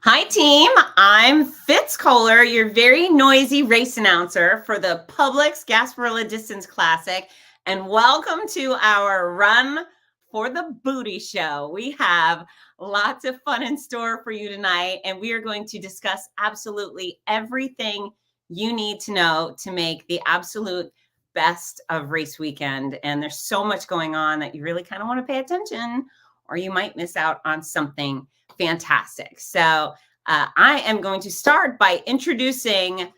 Hi, team. I'm Fitz Kohler, your very noisy race announcer for the Publix Gasparilla Distance Classic. And welcome to our Run for the Booty show. We have lots of fun in store for you tonight, and we are going to discuss absolutely everything you need to know to make the absolute best of race weekend. And there's so much going on that you really kind of want to pay attention, or you might miss out on something fantastic. So I am going to start by introducing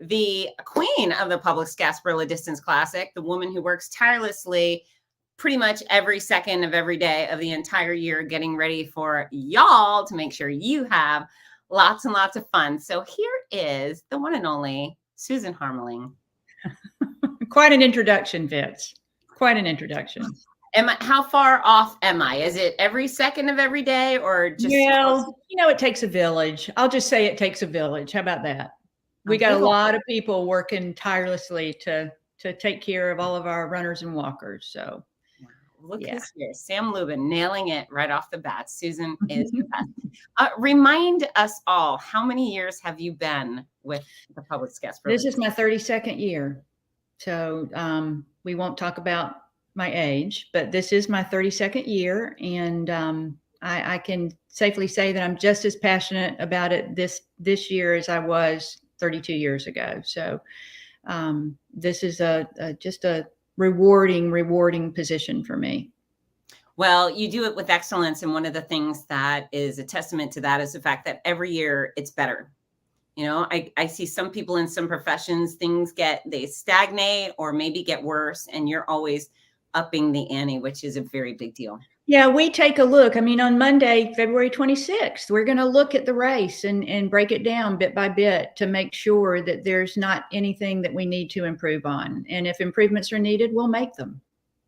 the queen of the Publix Gasparilla Distance Classic, the woman who works tirelessly pretty much every second of every day of the entire year, getting ready for y'all to make sure you have lots and lots of fun. So here is the one and only Susan Harmeling. Quite an introduction, Fitz. Quite an introduction. How far off am I? Is it every second of every day or just? Well, it takes a village. I'll just say it takes a village. How about that? We got a lot of people working tirelessly to take care of all of our runners and walkers. So look who's here. Sam Lubin nailing it right off the bat. Susan is the best. Remind us all, how many years have you been with the Publix Gasparilla? This is my 32nd year. So we won't talk about my age, but this is my 32nd year, and I can safely say that I'm just as passionate about it this year as I was 32 years ago. So this is just a rewarding position for me. Well, you do it with excellence, and one of the things that is a testament to that is the fact that every year it's better. I see some people in some professions, they stagnate or maybe get worse, and you're always upping the ante, which is a very big deal. Yeah, we take a look. On Monday, February 26th, we're going to look at the race and break it down bit by bit to make sure that there's not anything that we need to improve on. And if improvements are needed, we'll make them.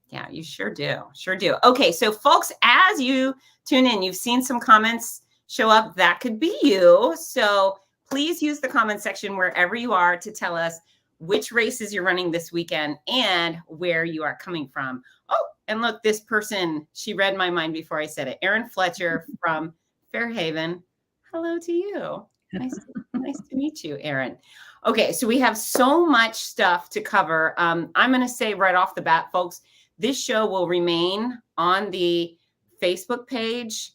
Yeah, you sure do. Sure do. Okay, so folks, as you tune in, you've seen some comments show up. That could be you. So please use the comment section wherever you are to tell us which races you're running this weekend and where you are coming from. Oh, and look, this person, she read my mind before I said it. Erin Fletcher from Fairhaven. Hello to you. Nice to meet you, Erin. Okay, so we have so much stuff to cover. I'm going to say right off the bat, folks, this show will remain on the Facebook page.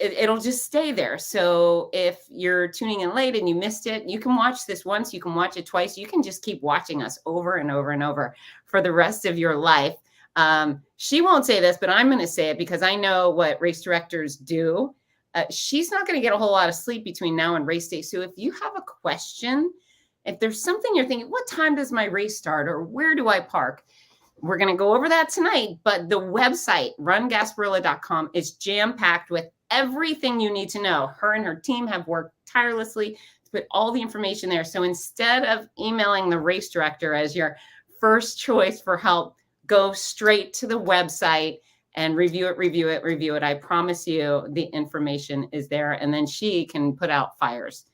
It'll just stay there. So if you're tuning in late and you missed it, you can watch this once, you can watch it twice. You can just keep watching us over and over and over for the rest of your life. She won't say this, but I'm going to say it because I know what race directors do. She's not going to get a whole lot of sleep between now and race day. So if you have a question, if there's something you're thinking, what time does my race start or where do I park? We're going to go over that tonight, but the website, rungasparilla.com, is jam-packed with everything you need to know. Her and her team have worked tirelessly to put all the information there. So instead of emailing the race director as your first choice for help, go straight to the website and review it. I promise you the information is there, and then she can put out fires.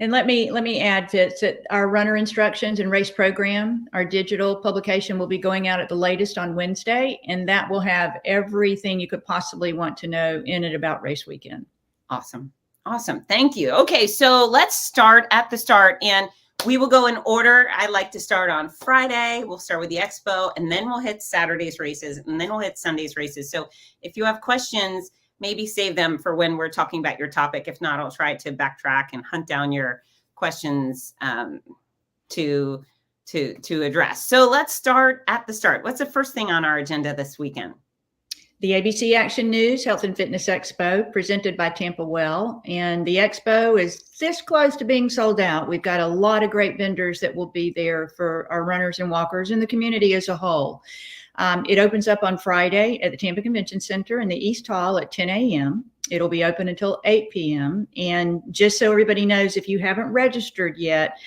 And let me add, Fitz, that our runner instructions and race program, our digital publication, will be going out at the latest on Wednesday, and that will have everything you could possibly want to know in it about race weekend. Awesome. Thank you. Okay, so let's start at the start, and we will go in order. I like to start on Friday. We'll start with the expo, and then we'll hit Saturday's races, and then we'll hit Sunday's races. So if you have questions, maybe save them for when we're talking about your topic. If not, I'll try to backtrack and hunt down your questions to address. So let's start at the start. What's the first thing on our agenda this weekend? The ABC Action News Health and Fitness Expo, presented by Tampa Well. And the expo is this close to being sold out. We've got a lot of great vendors that will be there for our runners and walkers and the community as a whole. It opens up on Friday at the Tampa Convention Center in the East Hall at 10 a.m. It'll be open until 8 p.m. And just so everybody knows, if you haven't registered yet,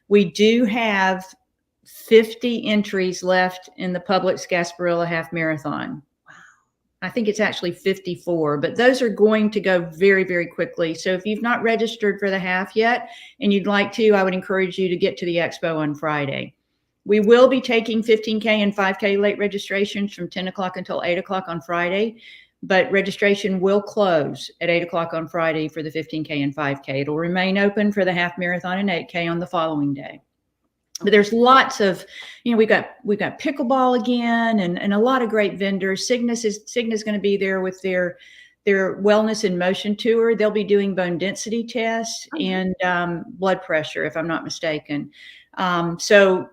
we do have 50 entries left in the Publix Gasparilla Half Marathon. Wow. I think it's actually 54, but those are going to go very, very quickly. So if you've not registered for the half yet and you'd like to, I would encourage you to get to the expo on Friday. We will be taking 15K and 5K late registrations from 10 o'clock until 8 o'clock on Friday. but registration will close at 8 o'clock on Friday for the 15K and 5K. It'll remain open for the half marathon and 8K on the following day. But there's lots of, we've got pickleball again, and a lot of great vendors. Cigna's going to be there with their wellness in motion tour. They'll be doing bone density tests and blood pressure, if I'm not mistaken. So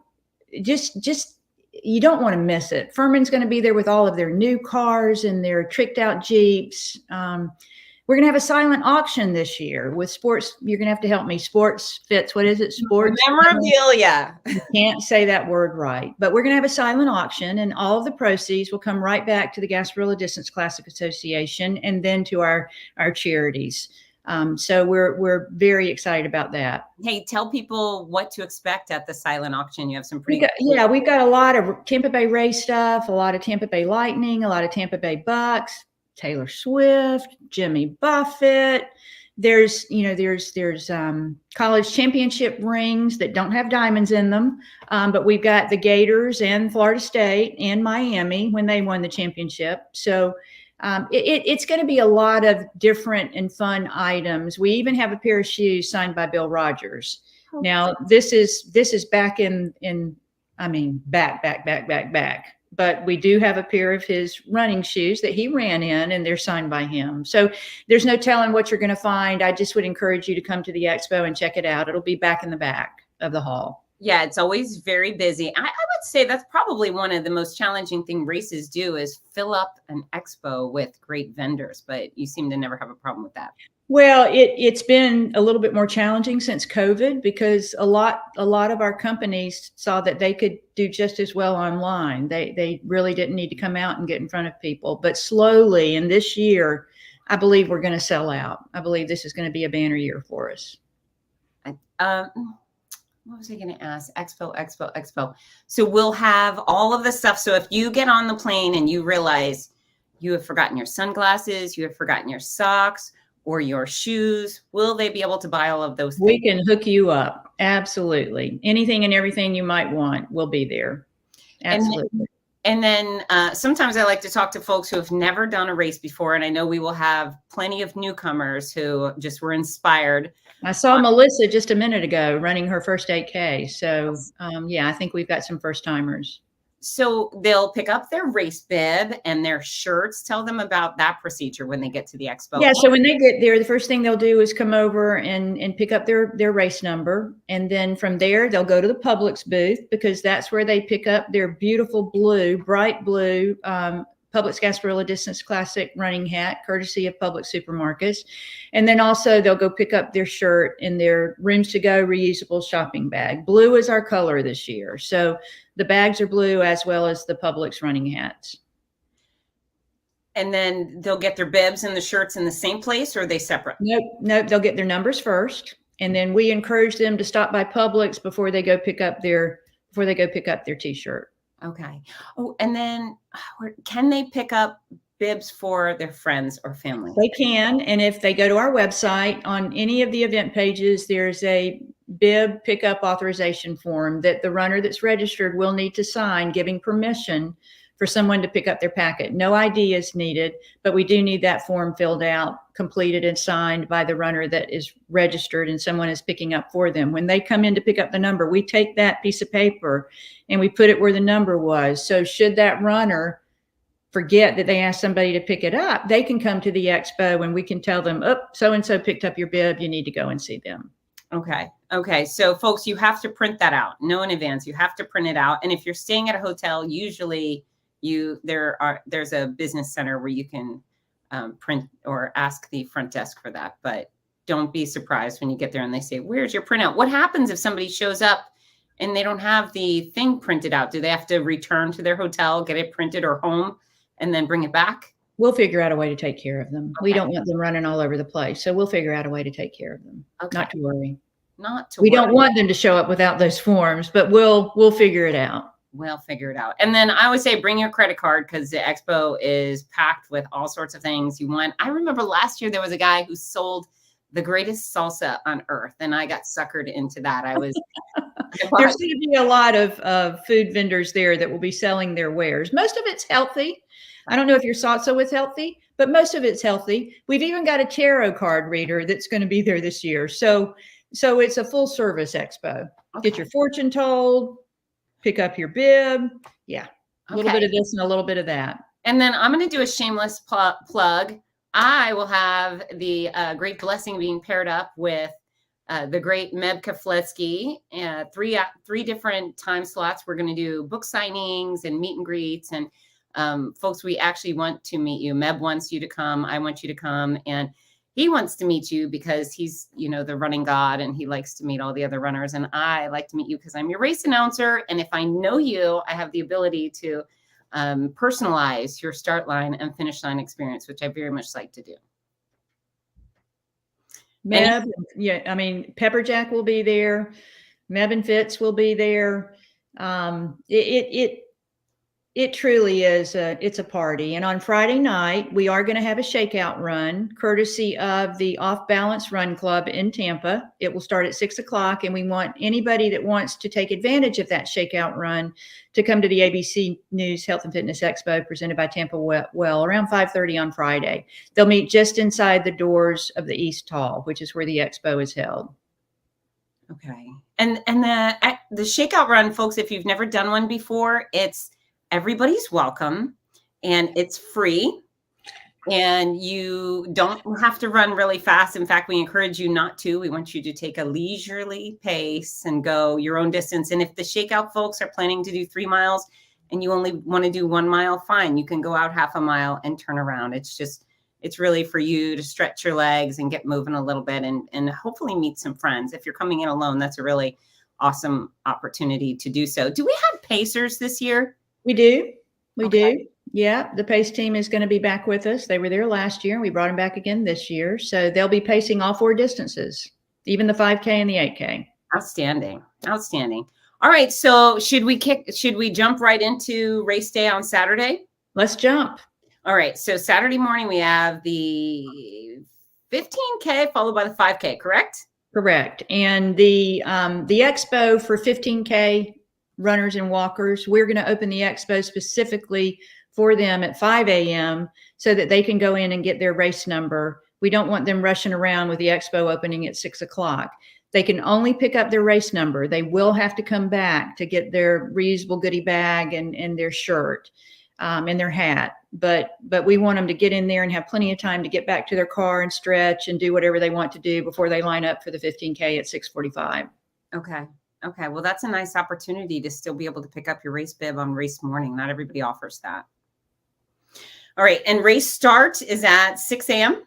just you don't want to miss it. Furman's going to be there with all of their new cars and their tricked out Jeeps. We're going to have a silent auction this year with sports. You're going to have to help me. Sports Fitz. What is it? Sports memorabilia. I can't say that word right, but we're going to have a silent auction, and all of the proceeds will come right back to the Gasparilla Distance Classic Association and then to our charities. So we're very excited about that. Hey, tell people what to expect at the silent auction. You have some pretty we've got a lot of Tampa Bay Ray stuff, a lot of Tampa Bay Lightning, a lot of Tampa Bay Bucks, Taylor Swift, Jimmy Buffett. There's college championship rings that don't have diamonds in them, but we've got the Gators and Florida State and Miami when they won the championship. So it's going to be a lot of different and fun items. We even have a pair of shoes signed by Bill Rogers. Now this is back back. But we do have a pair of his running shoes that he ran in, and they're signed by him. So there's no telling what you're going to find. I just would encourage you to come to the expo and check it out. It'll be back in the back of the hall. Yeah, it's always very busy. I would say that's probably one of the most challenging thing races do is fill up an expo with great vendors, but you seem to never have a problem with that. Well, it's been a little bit more challenging since COVID because a lot of our companies saw that they could do just as well online. They really didn't need to come out and get in front of people. But slowly, and this year, I believe we're going to sell out. I believe this is going to be a banner year for us. What was I going to ask? Expo. So we'll have all of the stuff. So if you get on the plane and you realize you have forgotten your sunglasses, you have forgotten your socks, or your shoes, will they be able to buy all of those things? We can hook you up. Absolutely. Anything and everything you might want will be there. Absolutely. And then sometimes I like to talk to folks who have never done a race before. And I know we will have plenty of newcomers who just were inspired. I saw Melissa just a minute ago running her first 8K. So I think we've got some first timers. So they'll pick up their race bib and their shirts. Tell them about that procedure when they get to the expo. Yeah, so when they get there, the first thing they'll do is come over and pick up their race number. And then from there, they'll go to the Publix booth because that's where they pick up their beautiful bright blue Publix Gasparilla Distance Classic running hat, courtesy of Publix Supermarkets. And then also they'll go pick up their shirt in their Rooms to Go reusable shopping bag. Blue is our color this year. So the bags are blue as well as the Publix running hats. And then they'll get their bibs and the shirts in the same place, or are they separate? Nope. They'll get their numbers first. And then we encourage them to stop by Publix before they go pick up their t-shirt. Okay. Oh, and then can they pick up bibs for their friends or family? They can. And if they go to our website, on any of the event pages, there's a bib pickup authorization form that the runner that's registered will need to sign, giving permission for someone to pick up their packet. No ID is needed, but we do need that form filled out, completed and signed by the runner that is registered and someone is picking up for them. When they come in to pick up the number, we take that piece of paper and we put it where the number was. So should that runner forget that they asked somebody to pick it up, they can come to the expo and we can tell them, oh, so-and-so picked up your bib, you need to go and see them. Okay. So folks, you have to print that out. Know in advance, you have to print it out. And if you're staying at a hotel, usually there's a business center where you can print or ask the front desk for that. But don't be surprised when you get there and they say, where's your printout? What happens if somebody shows up and they don't have the thing printed out? Do they have to return to their hotel, get it printed, or home and then bring it back? We'll figure out a way to take care of them. Okay. We don't want them running all over the place. So we'll figure out a way to take care of them. Okay. Not to worry. We don't want them to show up without those forms, but we'll figure it out. We'll figure it out. And then I always say, bring your credit card because the expo is packed with all sorts of things you want. I remember last year there was a guy who sold the greatest salsa on earth, and I got suckered into that. There's going to be a lot of food vendors there that will be selling their wares. Most of it's healthy. I don't know if your salsa was healthy, but most of it's healthy. We've even got a tarot card reader that's going to be there this year. So it's a full service expo. Okay. Get your fortune told, pick up your bib. Yeah. A little bit of this and a little bit of that. And then I'm going to do a shameless plug. I will have the great blessing of being paired up with the great Meb Kafletsky. Three different time slots. We're going to do book signings and meet and greets. And folks, we actually want to meet you. Meb wants you to come. I want you to come. And he wants to meet you because he's, the running god, and he likes to meet all the other runners. And I like to meet you because I'm your race announcer. And if I know you, I have the ability to personalize your start line and finish line experience, which I very much like to do. Meb, Pepperjack will be there. Meb and Fitz will be there. It truly is it's a party. And on Friday night, we are going to have a shakeout run courtesy of the Off Balance Run Club in Tampa. It will start at 6:00, and we want anybody that wants to take advantage of that shakeout run to come to the ABC News Health and Fitness Expo presented by Tampa Well around 5:30 on Friday. They'll meet just inside the doors of the East Hall, which is where the expo is held. Okay. And the shakeout run, folks, if you've never done one before, everybody's welcome, and it's free, and you don't have to run really fast. In fact, we encourage you not to. We want you to take a leisurely pace and go your own distance. And if the shakeout folks are planning to do 3 miles and you only want to do 1 mile, fine. You can go out half a mile and turn around. It's really for you to stretch your legs and get moving a little bit and hopefully meet some friends. If you're coming in alone, that's a really awesome opportunity to do so. Do we have pacers this year? We do. We do. Yeah. The pace team is going to be back with us. They were there last year. We brought them back again this year. So they'll be pacing all 4 distances, even the 5K and the 8K. Outstanding. Outstanding. All right. So should we jump right into race day on Saturday? Let's jump. All right. So Saturday morning, we have the 15K followed by the 5K, correct? Correct. And the expo for 15K runners and walkers, we're going to open the expo specifically for them at 5 a.m. so that they can go in and get their race number. We don't want them rushing around with the expo opening at 6:00. They can only pick up their race number. They will have to come back to get their reusable goodie bag and their shirt and their hat. But we want them to get in there and have plenty of time to get back to their car and stretch and do whatever they want to do before they line up for the 15K at 6:45. Okay. Well, that's a nice opportunity to still be able to pick up your race bib on race morning. Not everybody offers that. All right. And race start is at 6 a.m.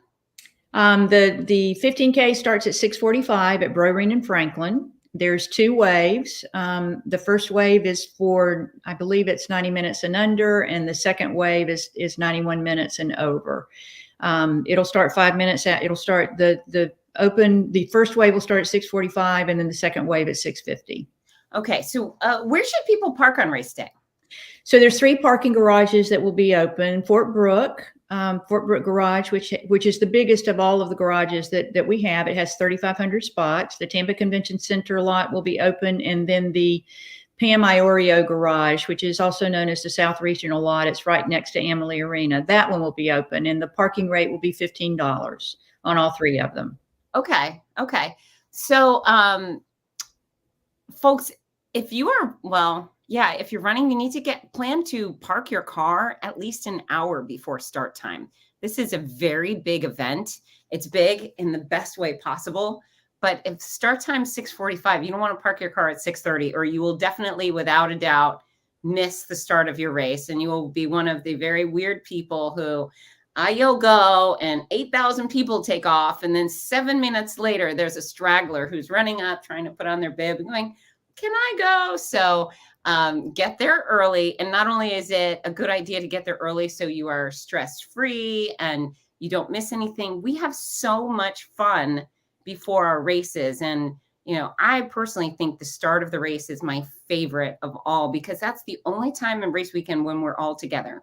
The 15K starts at 6:45 at Browring and Franklin. There's 2 waves. The first wave is for, I believe it's 90 minutes and under, and the second wave is 91 minutes and over. It'll start 5 minutes it'll start the first wave will start at 6:45, and then the second wave at 6:50. Okay. So where should people park on race day? So there's 3 parking garages that will be open. Fort Brooke Garage, which is the biggest of all of the garages that we have. It has 3,500 spots. The Tampa Convention Center lot will be open, and then the Pam Iorio Garage, which is also known as the South Regional lot. It's right next to Amalie Arena. That one will be open, and the parking rate will be $15 on all 3 of them. Okay. So, folks, if you're running, you need to plan to park your car at least an hour before start time. This is a very big event. It's big in the best way possible. But if start time 6:45, you don't want to park your car at 6:30, or you will definitely, without a doubt, miss the start of your race. And you will be one of the very weird people who you'll go and 8,000 people take off. And then 7 minutes later, there's a straggler who's running up, trying to put on their bib and going, can I go? So get there early. And not only is it a good idea to get there early so you are stress-free and you don't miss anything, we have so much fun before our races. And, I personally think the start of the race is my favorite of all, because that's the only time in race weekend when we're all together.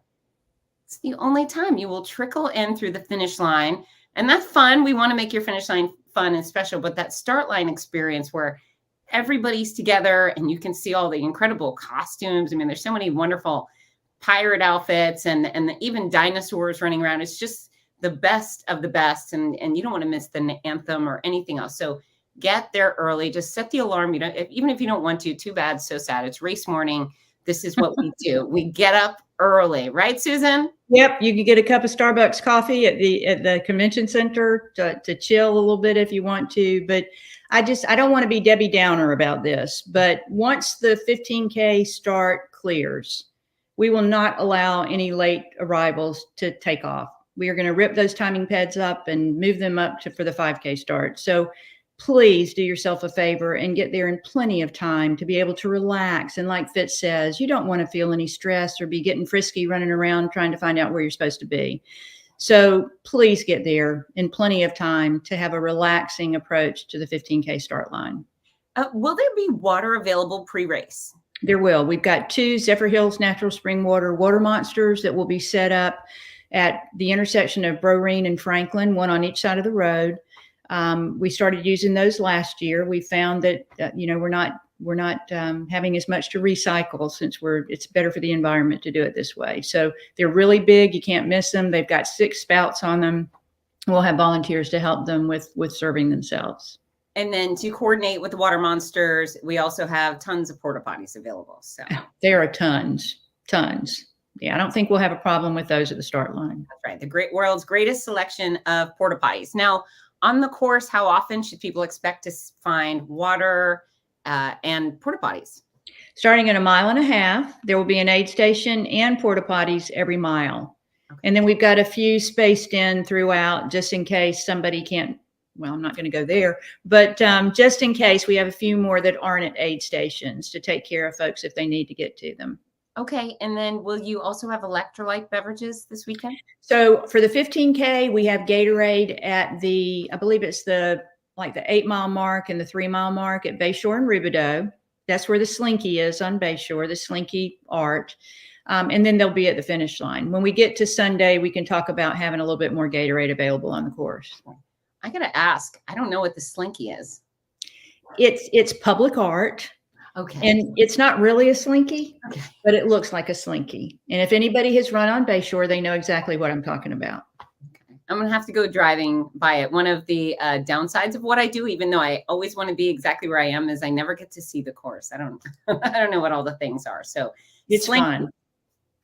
It's the only time you will trickle in through the finish line. And that's fun. We want to make your finish line fun and special. But that start line experience where everybody's together and you can see all the incredible costumes. I mean, there's so many wonderful pirate outfits and even dinosaurs running around. It's just the best of the best, and you don't want to miss the anthem or anything else. So get there early. Just set the alarm. You don't, even if you don't want to, too bad, so sad. It's race morning. This is what we do. We get up early, right, Susan? Yep, you can get a cup of Starbucks coffee at the convention center to chill a little bit if you want to. But I don't want to be Debbie Downer about this. But once the 15K start clears, we will not allow any late arrivals to take off. We are going to rip those timing pads up and move them up for the 5K start. So please do yourself a favor and get there in plenty of time to be able to relax. And like Fitz says, you don't want to feel any stress or be getting frisky running around trying to find out where you're supposed to be. So please get there in plenty of time to have a relaxing approach to the 15K start line. Will there be water available pre-race? There will. We've got 2 Zephyr Hills Natural Spring water monsters that will be set up at the intersection of Broreen and Franklin, one on each side of the road. We started using those last year. We found that we're not having as much to recycle since it's better for the environment to do it this way. So they're really big. You can't miss them. They've got 6 spouts on them. We'll have volunteers to help them with serving themselves. And then to coordinate with the water monsters, we also have tons of porta potties available. So there are tons. Yeah, I don't think we'll have a problem with those at the start line. That's right. The world's greatest selection of porta potties. Now, on the course, how often should people expect to find water and porta potties? Starting at 1.5 miles, there will be an aid station and porta potties every mile. Okay. And then we've got a few spaced in throughout just in case somebody can't. Well, I'm not going to go there, but just in case, we have a few more that aren't at aid stations to take care of folks if they need to get to them. Okay. And then will you also have electrolyte beverages this weekend? So for the 15K, we have Gatorade at I believe it's the 8-mile mark and the 3-mile mark at Bayshore and Rubidoux. That's where the Slinky is on Bayshore, the Slinky Art. And then they'll be at the finish line. When we get to Sunday, we can talk about having a little bit more Gatorade available on the course. I got to ask, I don't know what the Slinky is. It's public art. Okay. And it's not really a Slinky, okay, but it looks like a Slinky. And if anybody has run on Bayshore, they know exactly what I'm talking about. Okay. I'm going to have to go driving by it. One of the downsides of what I do, even though I always want to be exactly where I am, is I never get to see the course. I don't know what all the things are. So it's fun.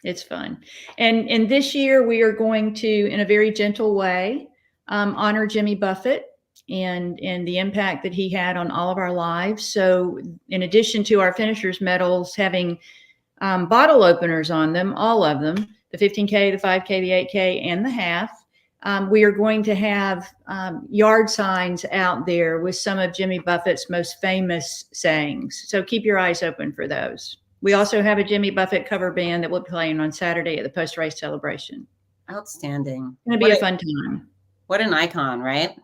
It's fun. And this year we are going to, in a very gentle way, honor Jimmy Buffett and the impact that he had on all of our lives. So in addition to our finishers medals having bottle openers on them, all of them, the 15K, the 5K, the 8K, and the half, we are going to have yard signs out there with some of Jimmy Buffett's most famous sayings. So keep your eyes open for those. We also have a Jimmy Buffett cover band that will be playing on Saturday at the post-race celebration. Outstanding. It's going to be a fun time. What an icon, right?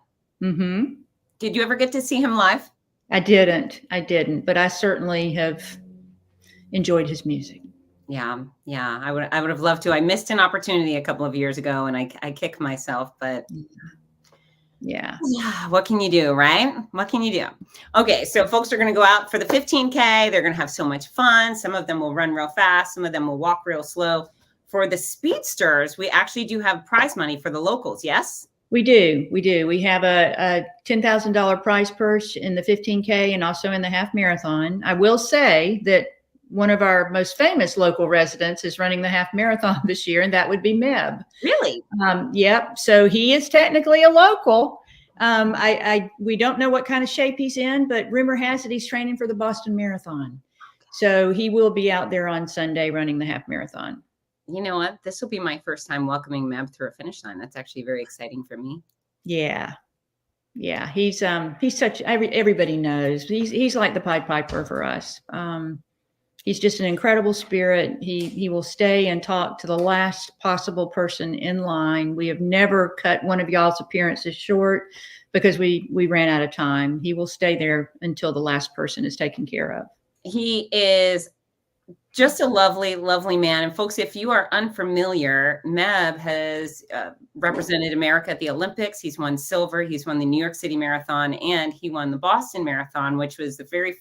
Mm-hmm. Did you ever get to see him live? I didn't, but I certainly have enjoyed his music. Yeah. I would have loved to. I missed an opportunity a couple of years ago, and I kick myself, but yeah. What can you do, right? What can you do? Okay, so folks are going to go out for the 15K. They're going to have so much fun. Some of them will run real fast. Some of them will walk real slow. For the speedsters, we actually do have prize money for the locals. Yes. We do. We have a $10,000 prize purse in the 15K and also in the half marathon. I will say that one of our most famous local residents is running the half marathon this year, and that would be Meb. Really? Yep. So he is technically a local. We don't know what kind of shape he's in, but rumor has it he's training for the Boston Marathon. So he will be out there on Sunday running the half marathon. You know what? This will be my first time welcoming Meb through a finish line. That's actually very exciting for me. Yeah. He's such, everybody knows he's like the Pied Piper for us. He's just an incredible spirit. He will stay and talk to the last possible person in line. We have never cut one of y'all's appearances short because we ran out of time. He will stay there until the last person is taken care of. He is just a lovely, lovely man. And folks, if you are unfamiliar, Meb has represented America at the Olympics. He's won silver. He's won the New York City Marathon, and he won the Boston Marathon, which was the very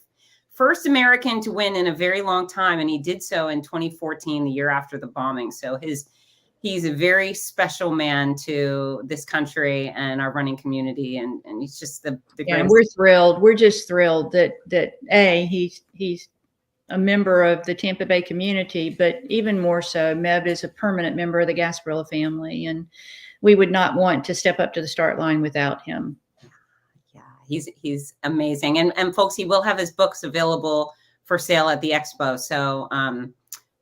first American to win in a very long time. And he did so in 2014, the year after the bombing. So his He's a very special man to this country and our running community, and he's just the Yeah, and greatest. we're thrilled. We're just thrilled that he's a member of the Tampa Bay community, but even more so, Meb is a permanent member of the Gasparilla family, and we would not want to step up to the start line without him. Yeah, he's amazing, and folks, he will have his books available for sale at the expo. So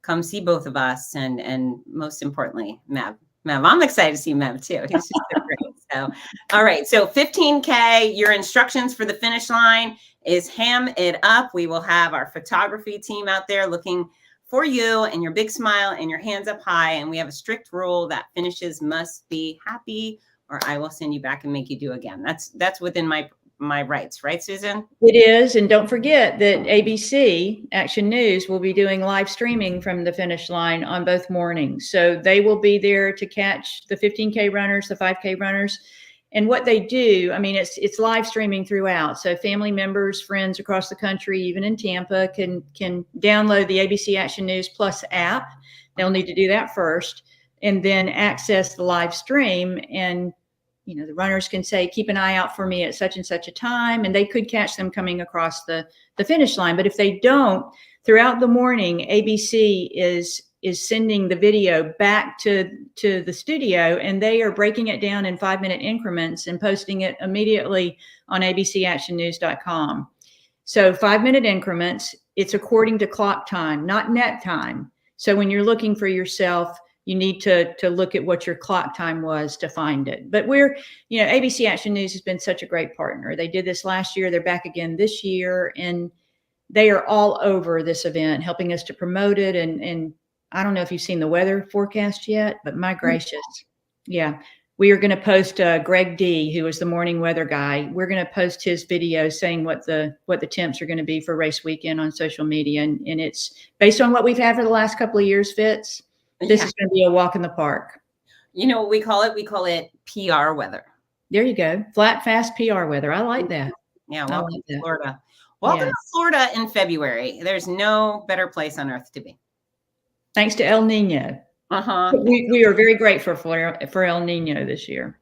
come see both of us, and most importantly, Meb. I'm excited to see Meb too. He's just so great. So, all right. So 15K, your instructions for the finish line is ham it up. We will have our photography team out there looking for you and your big smile and your hands up high. And we have a strict rule that finishes must be happy, or I will send you back and make you do again. That's within my rights, right, Susan? It is. And don't forget that ABC Action News will be doing live streaming from the finish line on both mornings. So they will be there to catch the 15K runners, the 5K runners. And what they do, I mean, it's live streaming throughout. So family members, friends across the country, even in Tampa, can download the ABC Action News Plus app. They'll need to do that first, and then access the live stream. And the runners can say, keep an eye out for me at such and such a time, and they could catch them coming across the finish line. But if they don't, throughout the morning, ABC is sending the video back to the studio, and they are breaking it down in 5-minute increments and posting it immediately on abcactionnews.com. So 5-minute increments, it's according to clock time, not net time. So when you're looking for yourself, you need to look at what your clock time was to find it. But ABC Action News has been such a great partner. They did this last year. They're back again this year, and they are all over this event, helping us to promote it. And I don't know if you've seen the weather forecast yet, but my gracious, yeah. We are going to post Greg D, who is the morning weather guy. We're going to post his video saying what the temps are going to be for race weekend on social media. And it's based on what we've had for the last couple of years, Fitz. This is going to be a walk in the park. You know what we call it? We call it PR weather. There you go. Flat, fast PR weather. I like that. Yeah, welcome to Florida. Welcome to Florida in February. There's no better place on earth to be. Thanks to El Nino. We are very grateful for El Nino this year.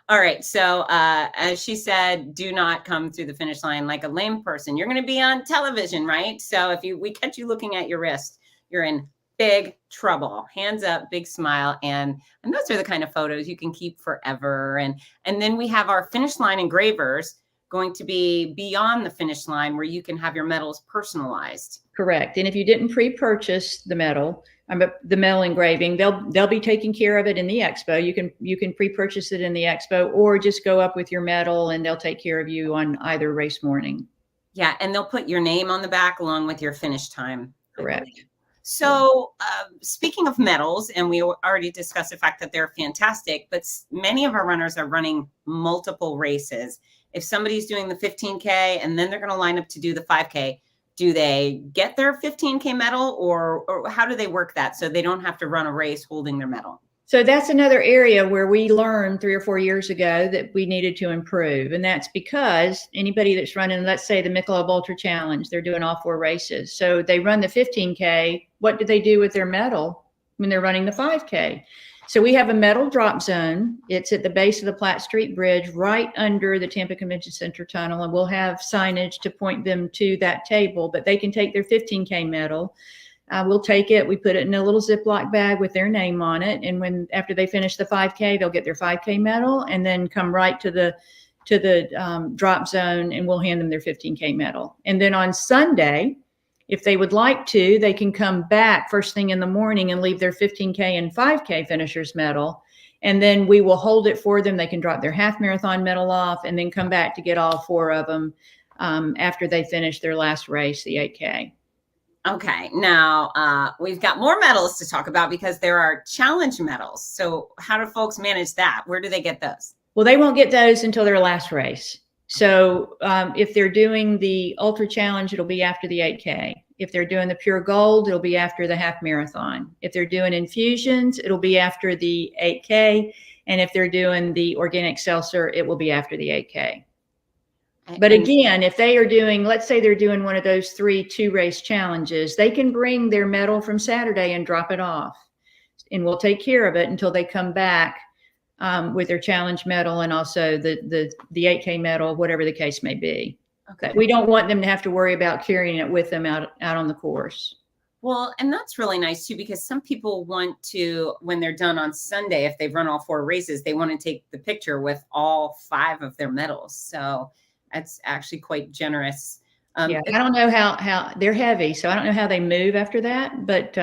All right. So as she said, do not come through the finish line like a lame person. You're going to be on television, right? So if we catch you looking at your wrist, you're in big trouble. Hands up, big smile. And those are the kind of photos you can keep forever. And then we have our finish line engravers going to be beyond the finish line, where you can have your medals personalized. Correct. And if you didn't pre-purchase the medal engraving, they'll be taking care of it in the expo. You can pre-purchase it in the expo, or just go up with your medal and they'll take care of you on either race morning. Yeah. And they'll put your name on the back along with your finish time. Correct. So speaking of medals, and we already discussed the fact that they're fantastic, but many of our runners are running multiple races. If somebody's doing the 15K and then they're going to line up to do the 5K, do they get their 15K medal, or how do they work that so they don't have to run a race holding their medal? So that's another area where we learned 3 or 4 years ago that we needed to improve. And that's because anybody that's running, let's say the Michelob Ultra Challenge, they're doing all 4 races. So they run the 15K. What do they do with their medal when they're running the 5K? So we have a medal drop zone. It's at the base of the Platte Street Bridge, right under the Tampa Convention Center tunnel. And we'll have signage to point them to that table, but they can take their 15K medal. We'll take it. We put it in a little Ziploc bag with their name on it. And after they finish the 5K, they'll get their 5K medal and then come right to the drop zone, and we'll hand them their 15K medal. And then on Sunday, if they would like to, they can come back first thing in the morning and leave their 15K and 5K finishers medal. And then we will hold it for them. They can drop their half marathon medal off and then come back to get all 4 of them after they finish their last race, the 8K. Okay. Now we've got more medals to talk about because there are challenge medals. So how do folks manage that? Where do they get those? Well, they won't get those until their last race. So if they're doing the Ultra Challenge, it'll be after the 8K. If they're doing the Pure Gold, it'll be after the half marathon. If they're doing infusions, it'll be after the 8K. And if they're doing the organic seltzer, it will be after the 8K. But again, if they are doing, let's say they're doing one of those 3 2-race challenges, they can bring their medal from Saturday and drop it off. and we'll take care of it until they come back with their challenge medal and also the 8K medal, whatever the case may be. Okay. We don't want them to have to worry about carrying it with them out on the course. Well, and that's really nice too, because some people want to, when they're done on Sunday, if they've run all 4 races, they want to take the picture with all 5 of their medals. So that's actually quite generous. Yeah, I don't know how they're heavy, so I don't know how they move after that, but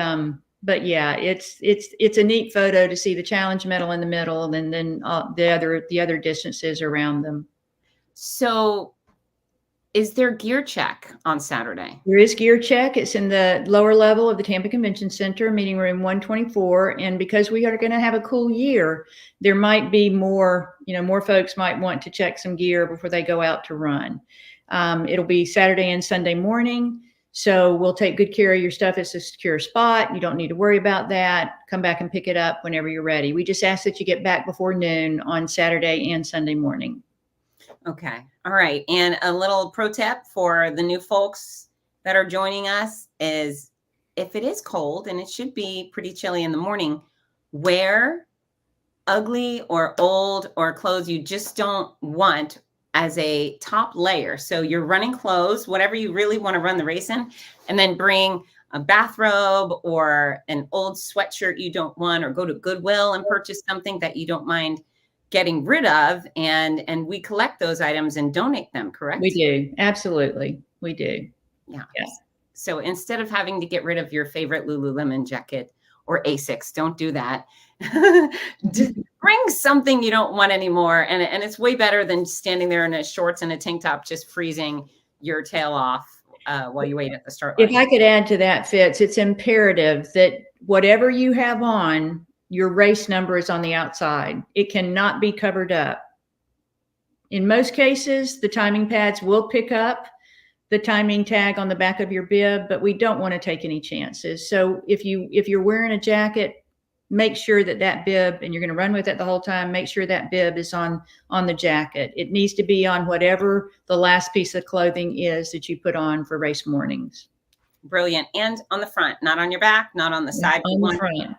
yeah, it's a neat photo to see the challenge medal in the middle, and then the other distances around them. So, is there gear check on Saturday? There is gear check. It's in the lower level of the Tampa Convention Center, meeting room 124. And because we are going to have a cool year, there might be more folks might want to check some gear before they go out to run. It'll be Saturday and Sunday morning. So we'll take good care of your stuff. It's a secure spot. You don't need to worry about that. Come back and pick it up whenever you're ready. We just ask that you get back before noon on Saturday and Sunday morning. Okay. All right. And a little pro tip for the new folks that are joining us is, if it is cold, and it should be pretty chilly in the morning, wear ugly or old or clothes you just don't want as a top layer. So your running clothes, whatever you really want to run the race in, and then bring a bathrobe or an old sweatshirt you don't want, or go to Goodwill and purchase something that you don't mind getting rid of, and we collect those items and donate them, correct? We do. Absolutely. We do. Yeah. Yes. So instead of having to get rid of your favorite Lululemon jacket or Asics, don't do that. Just bring something you don't want anymore. And it's way better than standing there in a shorts and a tank top, just freezing your tail off while you wait at the start line. If I could add to that, Fitz, it's imperative that whatever you have on, your race number is on the outside. It cannot be covered up. In most cases, the timing pads will pick up the timing tag on the back of your bib, but we don't want to take any chances. So if you're wearing a jacket, make sure that bib, and you're going to run with it the whole time, make sure that bib is on the jacket. It needs to be on whatever the last piece of clothing is that you put on for race mornings. Brilliant. And on the front, not on your back, not on the side. On the front.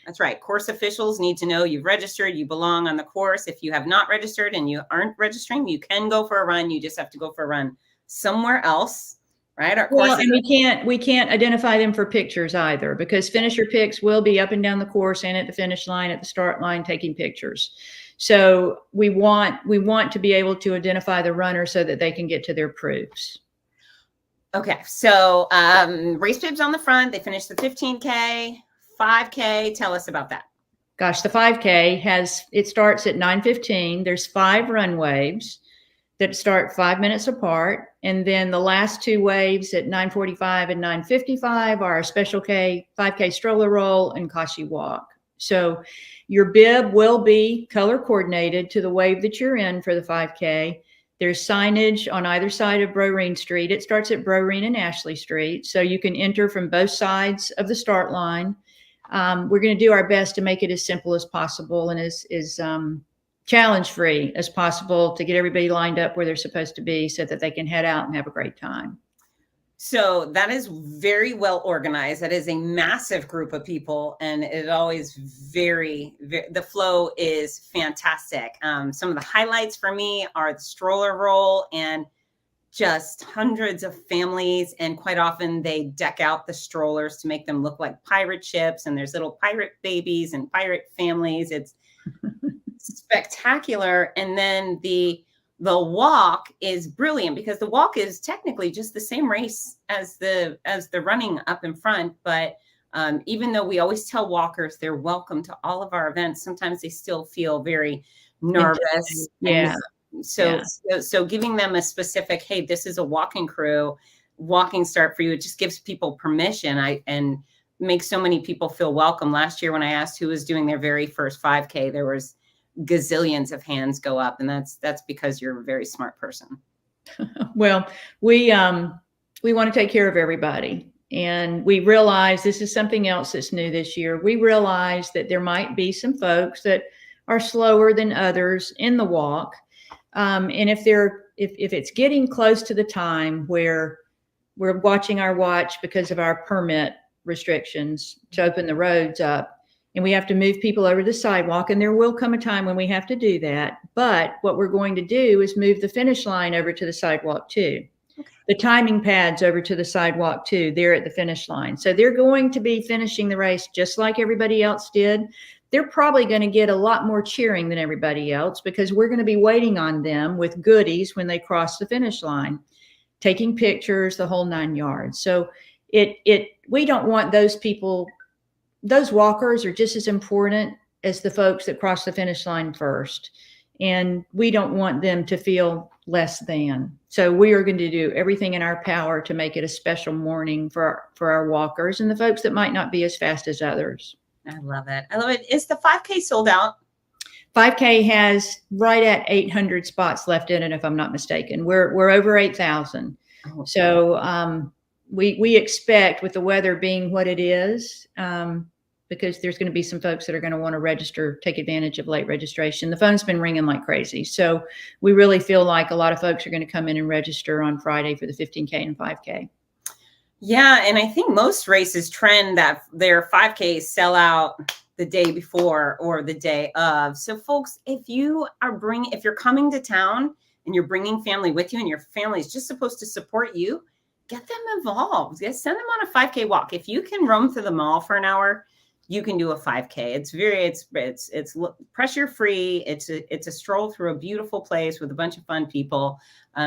That's right. Course officials need to know you've registered, you belong on the course. If you have not registered and you aren't registering, you can go for a run. You just have to go for a run somewhere else, right? And we can't identify them for pictures either, because finisher pics will be up and down the course and at the finish line, at the start line, taking pictures. So we want to be able to identify the runner so that they can get to their proofs. Okay. So race bibs on the front. They finished the 15K. 5K. Tell us about that. Gosh, the 5K it starts at 9:15. There's 5 run waves that start 5 minutes apart. And then the last 2 waves at 9:45 and 9:55 are a special 5K stroller roll and Kashi walk. So your bib will be color coordinated to the wave that you're in for the 5K. There's signage on either side of Broreen Street. It starts at Broreen and Ashley Street. So you can enter from both sides of the start line. We're going to do our best to make it as simple as possible and as challenge-free as possible to get everybody lined up where they're supposed to be so that they can head out and have a great time. So that is very well organized. That is a massive group of people, and it always the flow is fantastic. Some of the highlights for me are the stroller roll and just hundreds of families, and quite often they deck out the strollers to make them look like pirate ships, and there's little pirate babies and pirate families. It's spectacular. And then the walk is brilliant, because the walk is technically just the same race as the running up in front, but even though we always tell walkers they're welcome to all of our events, sometimes they still feel very nervous. Yeah. So giving them a specific, hey, this is a walking crew, walking start for you, it just gives people permission and makes so many people feel welcome. Last year when I asked who was doing their very first 5K, there was gazillions of hands go up, and that's because you're a very smart person. Well, we want to take care of everybody, and we realize this is something else that's new this year. We realize that there might be some folks that are slower than others in the walk. And if it's getting close to the time where we're watching our watch because of our permit restrictions to open the roads up, and we have to move people over the sidewalk, and there will come a time when we have to do that. But what we're going to do is move the finish line over to the sidewalk too. Okay. The timing pads over to the sidewalk too. They're at the finish line. So they're going to be finishing the race just like everybody else did. They're probably going to get a lot more cheering than everybody else because we're going to be waiting on them with goodies when they cross the finish line, taking pictures, the whole 9 yards. So we don't want those people. Those walkers are just as important as the folks that cross the finish line first. And we don't want them to feel less than. So we are going to do everything in our power to make it a special morning for our walkers and the folks that might not be as fast as others. I love it. I love it. Is the 5K sold out? 5K has right at 800 spots left in it, if I'm not mistaken. We're over 8,000. Oh, so we expect, with the weather being what it is, because there's going to be some folks that are going to want to register, take advantage of late registration. The phone's been ringing like crazy. So we really feel like a lot of folks are going to come in and register on Friday for the 15K and 5K. Yeah. And I think most races trend that their 5Ks sell out the day before or the day of. So folks, if you're coming to town and you're bringing family with you and your family is just supposed to support you, get them involved. Send them on a 5K walk. If you can roam through the mall for an hour, you can do a 5K. It's pressure free. It's a stroll through a beautiful place with a bunch of fun people.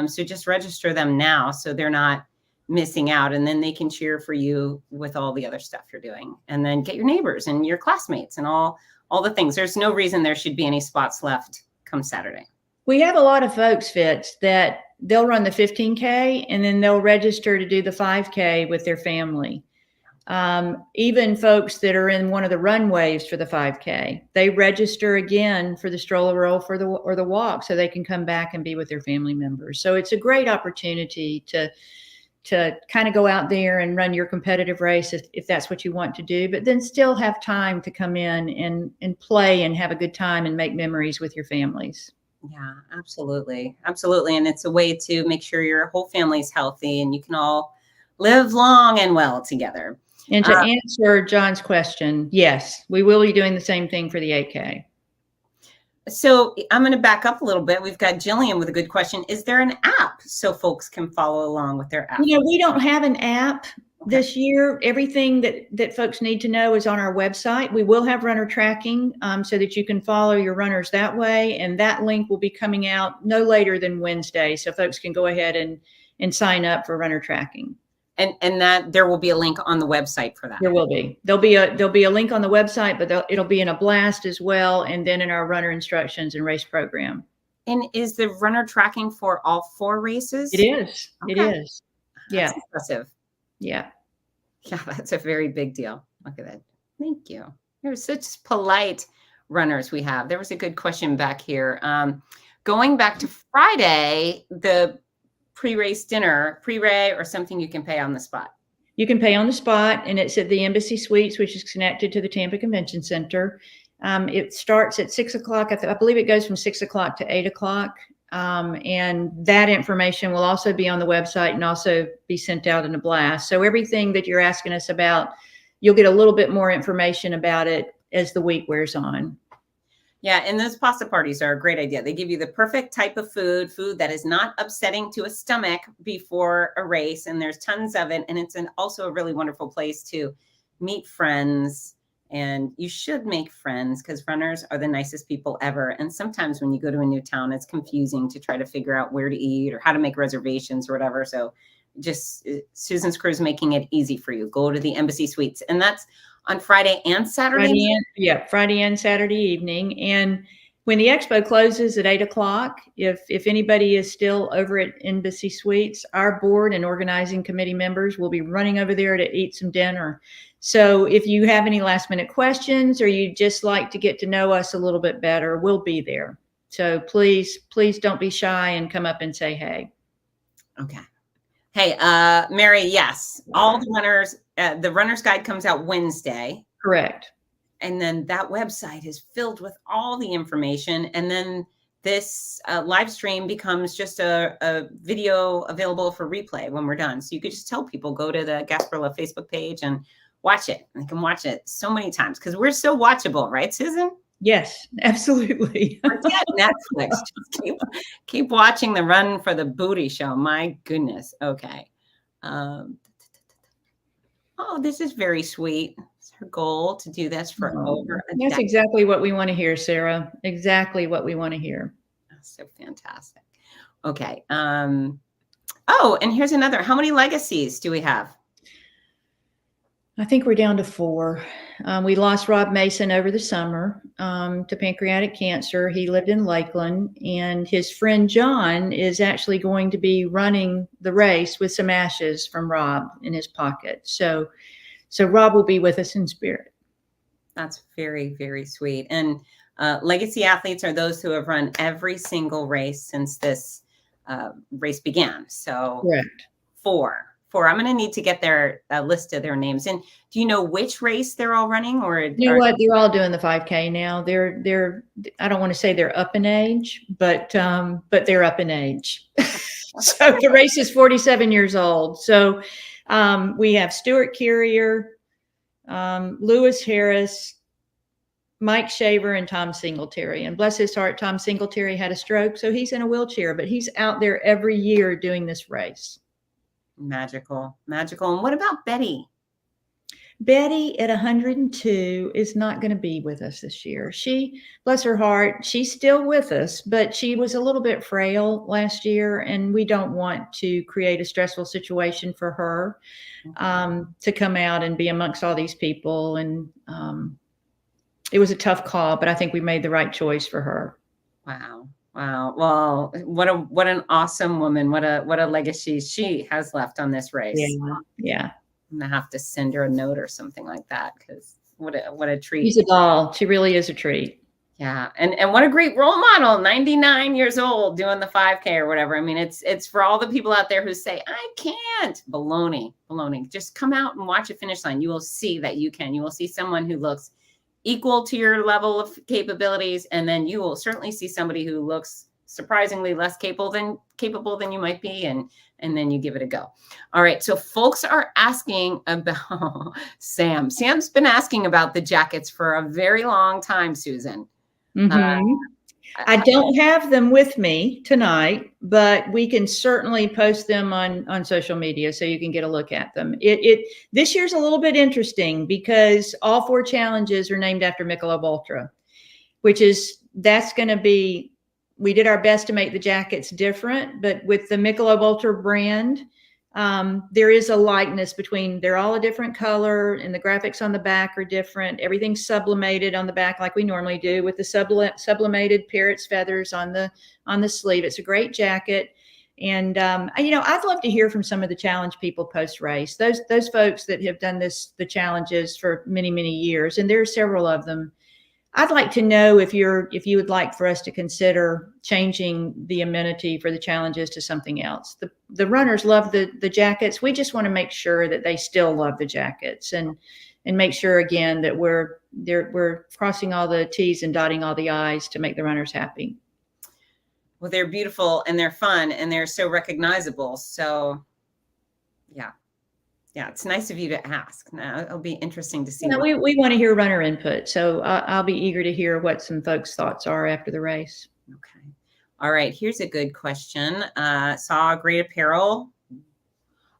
So just register them now so they're not missing out, and then they can cheer for you with all the other stuff you're doing. And then get your neighbors and your classmates and all the things. There's no reason there should be any spots left come Saturday. We have a lot of folks, Fitz, that they'll run the 15K and then they'll register to do the 5K with their family. Even folks that are in one of the runways for the 5K, they register again for the stroller roll or the walk so they can come back and be with their family members. So it's a great opportunity to kind of go out there and run your competitive race if that's what you want to do, but then still have time to come in and play and have a good time and make memories with your families. Yeah, absolutely. Absolutely. And it's a way to make sure your whole family's healthy and you can all live long and well together. And to answer John's question, yes, we will be doing the same thing for the 8K. So I'm going to back up a little bit. We've got Jillian with a good question. Is there an app so folks can follow along with their app? We don't have an app this year. Everything that folks need to know is on our website. We will have runner tracking so that you can follow your runners that way. And that link will be coming out no later than Wednesday. So folks can go ahead and sign up for runner tracking. And that there will be a link on the website for that. There will be. There'll be a link on the website, but it'll be in a blast as well, and then in our runner instructions and race program. And is the runner tracking for all 4 races? It is. Okay. It is. Yeah. That's impressive. Yeah. Yeah, that's a very big deal. Look at that. Thank you. You're such polite runners we have. There was a good question back here. Going back to Friday, the pre-race dinner, pre-ray, or something you can pay on the spot? You can pay on the spot, and it's at the Embassy Suites, which is connected to the Tampa Convention Center. It starts at 6 o'clock. I believe it goes from 6 o'clock to 8 o'clock. And that information will also be on the website and also be sent out in a blast. So everything that you're asking us about, you'll get a little bit more information about it as the week wears on. Yeah, and those pasta parties are a great idea. They give you the perfect type of food that is not upsetting to a stomach before a race, and there's tons of it. And it's also a really wonderful place to meet friends, and you should make friends because runners are the nicest people ever. And sometimes when you go to a new town, it's confusing to try to figure out where to eat or how to make reservations or whatever. So just Susan's Crew is making it easy for you. Go to the Embassy Suites, and that's on Friday and Saturday? Friday and Saturday evening. And when the expo closes at 8 o'clock, if anybody is still over at Embassy Suites, our board and organizing committee members will be running over there to eat some dinner. So if you have any last minute questions or you just like to get to know us a little bit better, we'll be there. So please don't be shy and come up and say hey. Okay. Hey, Mary, yes, all the runners, the runner's guide comes out Wednesday. Correct. And then that website is filled with all the information. And then this live stream becomes just a video available for replay when we're done. So you could just tell people, go to the Gasparilla Facebook page and watch it. I can watch it so many times because we're so watchable, right, Susan? Yes, absolutely. Forget Netflix. Just keep watching the Run for the Booty show. My goodness. Okay. Oh, this is very sweet. It's her goal to do this for over a That's decade. exactly what we want to hear, Sarah. Exactly what we want to hear. So fantastic. Okay. Oh, and here's another. How many legacies do we have? I think we're down to 4. We lost Rob Mason over the summer to pancreatic cancer. He lived in Lakeland, and his friend John is actually going to be running the race with some ashes from Rob in his pocket. So Rob will be with us in spirit. That's very, very sweet. And legacy athletes are those who have run every single race since this race began. So Correct. 4. I'm going to need to get their list of their names. And do you know which race they're all running? Or you know what? They're all doing the 5K now. They're I don't want to say they're up in age, but they're up in age. So the race is 47 years old. So we have Stuart Carrier, Lewis Harris, Mike Shaver, and Tom Singletary. And bless his heart, Tom Singletary had a stroke, so he's in a wheelchair, but he's out there every year doing this race. Magical. And what about Betty? Betty at 102 is not going to be with us this year. She, bless her heart, she's still with us, but she was a little bit frail last year, and we don't want to create a stressful situation for her to come out and be amongst all these people. And it was a tough call, but I think we made the right choice for her. Wow. Well, what an awesome woman. What a legacy she has left on this race. Yeah. I'm gonna have to send her a note or something like that, because what a treat. She's a doll. She really is a treat. Yeah. And what a great role model, 99 years old, doing the 5K or whatever. I mean, it's for all the people out there who say, I can't. Baloney. Just come out and watch a finish line. You will see that you can. You will see someone who looks equal to your level of capabilities, and then you will certainly see somebody who looks surprisingly less capable than you might be, and then you give it a go. All right, so folks are asking about Sam's been asking about the jackets for a very long time, Susan. I don't have them with me tonight, but we can certainly post them on social media so you can get a look at them. This year's a little bit interesting because all 4 challenges are named after Michelob Ultra, that's going to be, we did our best to make the jackets different, but with the Michelob Ultra brand, there is a likeness between, they're all a different color, and the graphics on the back are different. Everything's sublimated on the back like we normally do, with the sublimated parrot's feathers on the sleeve. It's a great jacket. And I'd love to hear from some of the challenge people post race, those folks that have done the challenges for many, many years, and there are several of them. I'd like to know if you would like for us to consider changing the amenity for the challenges to something else. The runners love the jackets. We just want to make sure that they still love the jackets, and make sure again that we're crossing all the T's and dotting all the I's to make the runners happy. Well, they're beautiful and they're fun and they're so recognizable. So yeah, it's nice of you to ask. Now it'll be interesting to see. We want to hear runner input, so I'll be eager to hear what some folks' thoughts are after the race. Okay. All right. Here's a good question. Saw great apparel.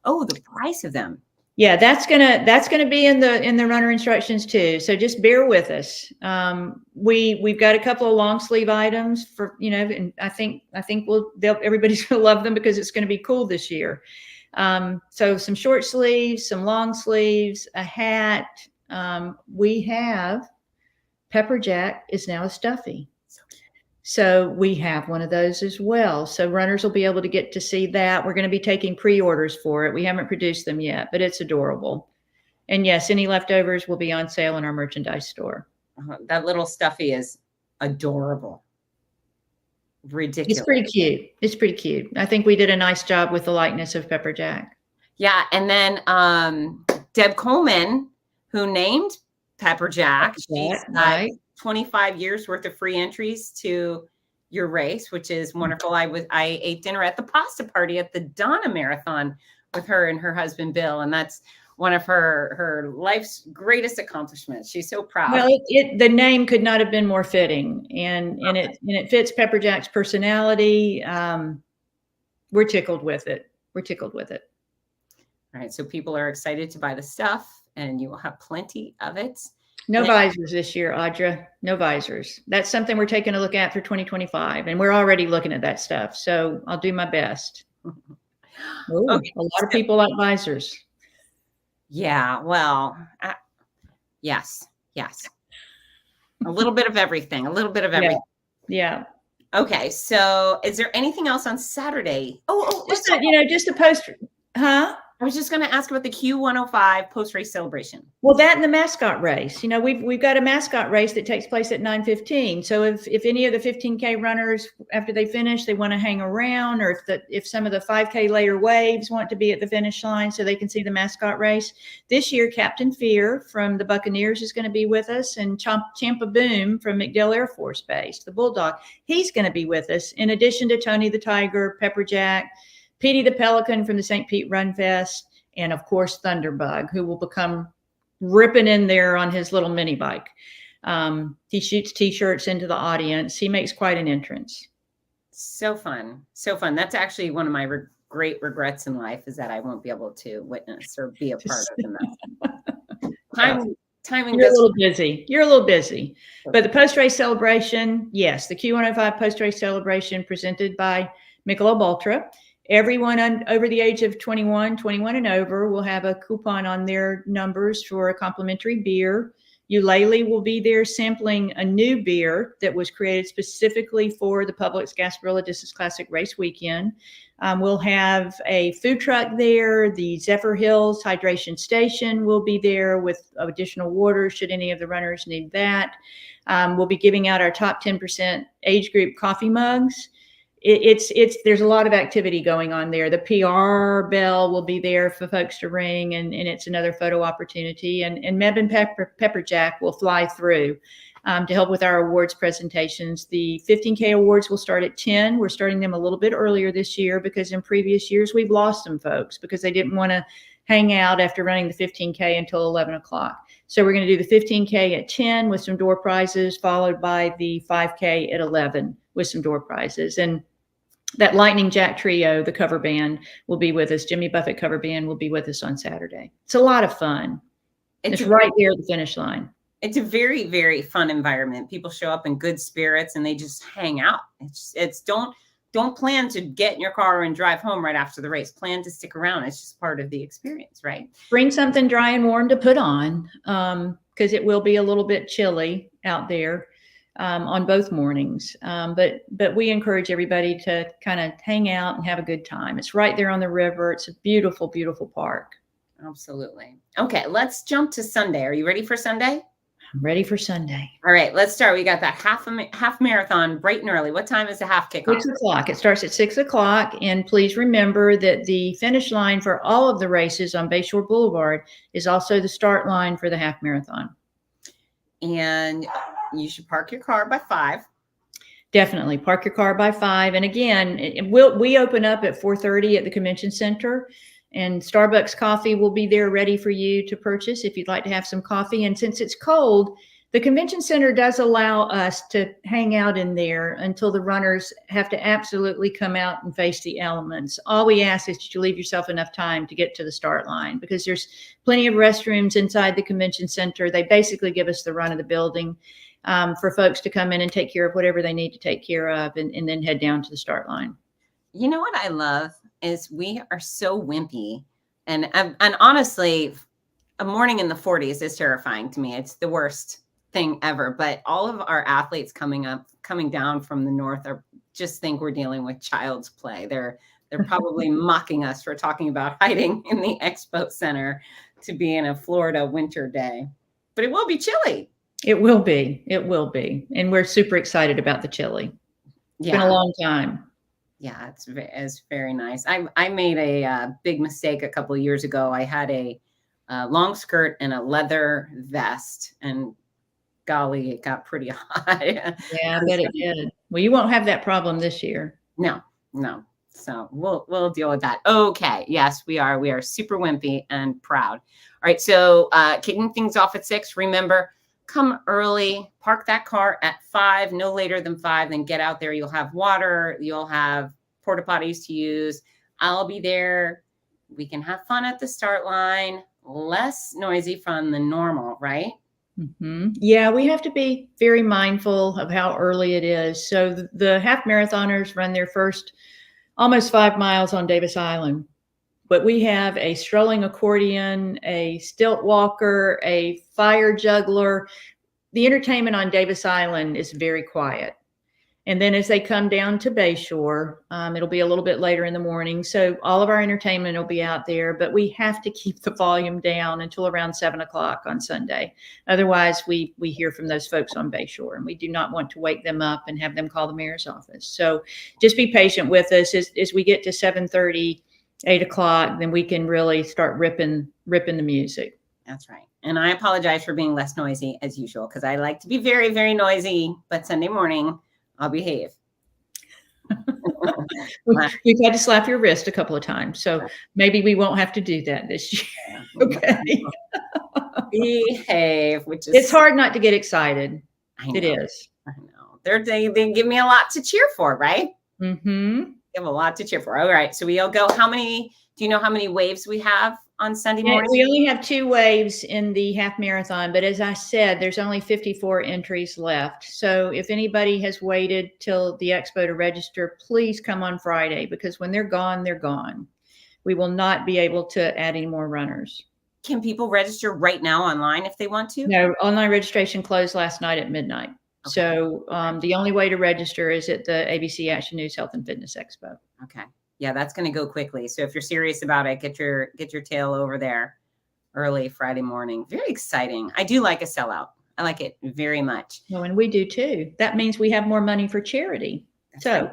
Oh, the price of them. Yeah, that's gonna be in the runner instructions too. So just bear with us. We've got a couple of long sleeve items for, and I think everybody's gonna love them because it's gonna be cool this year. So some short sleeves, some long sleeves, a hat. We have Pepper Jack is now a stuffy. So we have one of those as well. So runners will be able to get to see that. We're going to be taking pre-orders for it. We haven't produced them yet, but it's adorable. And yes, any leftovers will be on sale in our merchandise store. That little stuffy is adorable. Ridiculous. It's pretty cute. I think we did a nice job with the likeness of Pepper Jack. Yeah. And then Deb Coleman, who named Pepper Jack, she's got 25 years worth of free entries to your race, which is wonderful. I ate dinner at the pasta party at the Donna Marathon with her and her husband, Bill. And that's one of her life's greatest accomplishments. She's so proud. Well, the name could not have been more fitting, and it fits Pepper Jack's personality. We're tickled with it. We're tickled with it. All right, so people are excited to buy the stuff, and you will have plenty of it. No visors this year, Audra. No visors. That's something we're taking a look at for 2025, and we're already looking at that stuff. So I'll do my best. Ooh, okay. A lot of people like visors. Yeah, well, yes. A little bit of everything. A little bit of everything. Yeah. Okay, so is there anything else on Saturday? Just a post, huh? I was just going to ask about the Q105 post-race celebration. Well, that and the mascot race. We've got a mascot race that takes place at 9:15. So if any of the 15K runners, after they finish, they want to hang around, or if some of the 5K later waves want to be at the finish line so they can see the mascot race. This year, Captain Fear from the Buccaneers is going to be with us, and Champa Boom from MacDill Air Force Base, the Bulldog, he's going to be with us, in addition to Tony the Tiger, Pepper Jack, Petey the Pelican from the St. Pete Run Fest, and of course Thunderbug, who will become ripping in there on his little mini bike. He shoots T-shirts into the audience. He makes quite an entrance. So fun. That's actually one of my great regrets in life, is that I won't be able to witness or be a part of the timing. You're a little busy. But the post-race celebration, yes, the Q105 post-race celebration presented by Michelob Ultra. Everyone over the age of 21 and over will have a coupon on their numbers for a complimentary beer. Eulalie will be there sampling a new beer that was created specifically for the Publix Gasparilla Distance Classic Race Weekend. We'll have a food truck there. The Zephyr Hills Hydration Station will be there with additional water should any of the runners need that. We'll be giving out our top 10% age group coffee mugs. There's a lot of activity going on there. The PR bell will be there for folks to ring, and it's another photo opportunity. And Meb and Pepper Jack will fly through to help with our awards presentations. The 15K awards will start at 10. We're starting them a little bit earlier this year because in previous years we've lost some folks because they didn't want to hang out after running the 15K until 11 o'clock. So we're going to do the 15K at 10 with some door prizes, followed by the 5K at 11 with some door prizes. And that Lightning Jack Trio, the cover band, will be with us. Jimmy Buffett cover band will be with us on Saturday. It's a lot of fun. It's right there at the finish line. It's a very, very fun environment. People show up in good spirits and they just hang out. It's don't plan to get in your car and drive home right after the race. Plan to stick around. It's just part of the experience, right? Bring something dry and warm to put on because it will be a little bit chilly out there. On both mornings. But we encourage everybody to kind of hang out and have a good time. It's right there on the river. It's a beautiful, beautiful park. Absolutely. Okay, let's jump to Sunday. Are you ready for Sunday? I'm ready for Sunday. All right, let's start. We got that half marathon bright and early. What time is the half kickoff? 6 o'clock. It starts at 6 o'clock. And please remember that the finish line for all of the races on Bayshore Boulevard is also the start line for the half marathon. And you should park your car by 5. Definitely park your car by 5. And again, we open up at 4:30 at the convention center, and Starbucks coffee will be there ready for you to purchase if you'd like to have some coffee. And since it's cold, the convention center does allow us to hang out in there until the runners have to absolutely come out and face the elements. All we ask is that you leave yourself enough time to get to the start line because there's plenty of restrooms inside the convention center. They basically give us the run of the building for folks to come in and take care of whatever they need to take care of and then head down to the start line. You know what I love is we are so wimpy. And honestly, a morning in the 40s is terrifying to me. It's the worst thing ever. But all of our athletes coming down from the north just think we're dealing with child's play. They're probably mocking us for talking about hiding in the expo center to be in a Florida winter day. But it will be chilly. It will be. And we're super excited about the chili. It's been a long time. Yeah, it's very nice. I made a big mistake a couple of years ago. I had a long skirt and a leather vest, and golly, it got pretty hot. Yeah, I bet it did. Well, you won't have that problem this year. No. So we'll deal with that. Okay. Yes, we are super wimpy and proud. All right. So kicking things off at 6. Remember, come early, park that car at 5, no later than 5, then get out there. You'll have water, you'll have porta potties to use. I'll be there. We can have fun at the start line, less noisy fun than normal, right? Mm-hmm. Yeah, we have to be very mindful of how early it is. So the half marathoners run their first almost 5 miles on Davis Island. But we have a strolling accordion, a stilt walker, a fire juggler. The entertainment on Davis Island is very quiet. And then as they come down to Bayshore, it'll be a little bit later in the morning. So all of our entertainment will be out there, but we have to keep the volume down until around 7 o'clock on Sunday. Otherwise, we hear from those folks on Bayshore, and we do not want to wake them up and have them call the mayor's office. So just be patient with us as we get to 7:30, 8 o'clock, then we can really start ripping the music. That's right. And I apologize for being less noisy as usual, because I like to be very, very noisy, but Sunday morning, I'll behave. We've had to slap your wrist a couple of times, so maybe we won't have to do that this year. Okay. Behave, which is... It's hard not to get excited. It is. I know. They give me a lot to cheer for, right? Mm-hmm. They have a lot to cheer for. All right. So we'll go. Do you know how many waves we have on Sunday morning? We only have 2 waves in the half marathon, but as I said, there's only 54 entries left. So if anybody has waited till the expo to register, please come on Friday, because when they're gone, they're gone. We will not be able to add any more runners. Can people register right now online if they want to? No, online registration closed last night at midnight. Okay. So the only way to register is at the ABC Action News Health and Fitness Expo. Okay. Yeah, that's going to go quickly. So if you're serious about it, get your tail over there early Friday morning. Very exciting. I do like a sellout. I like it very much. Well, and we do too. That means we have more money for charity. That's so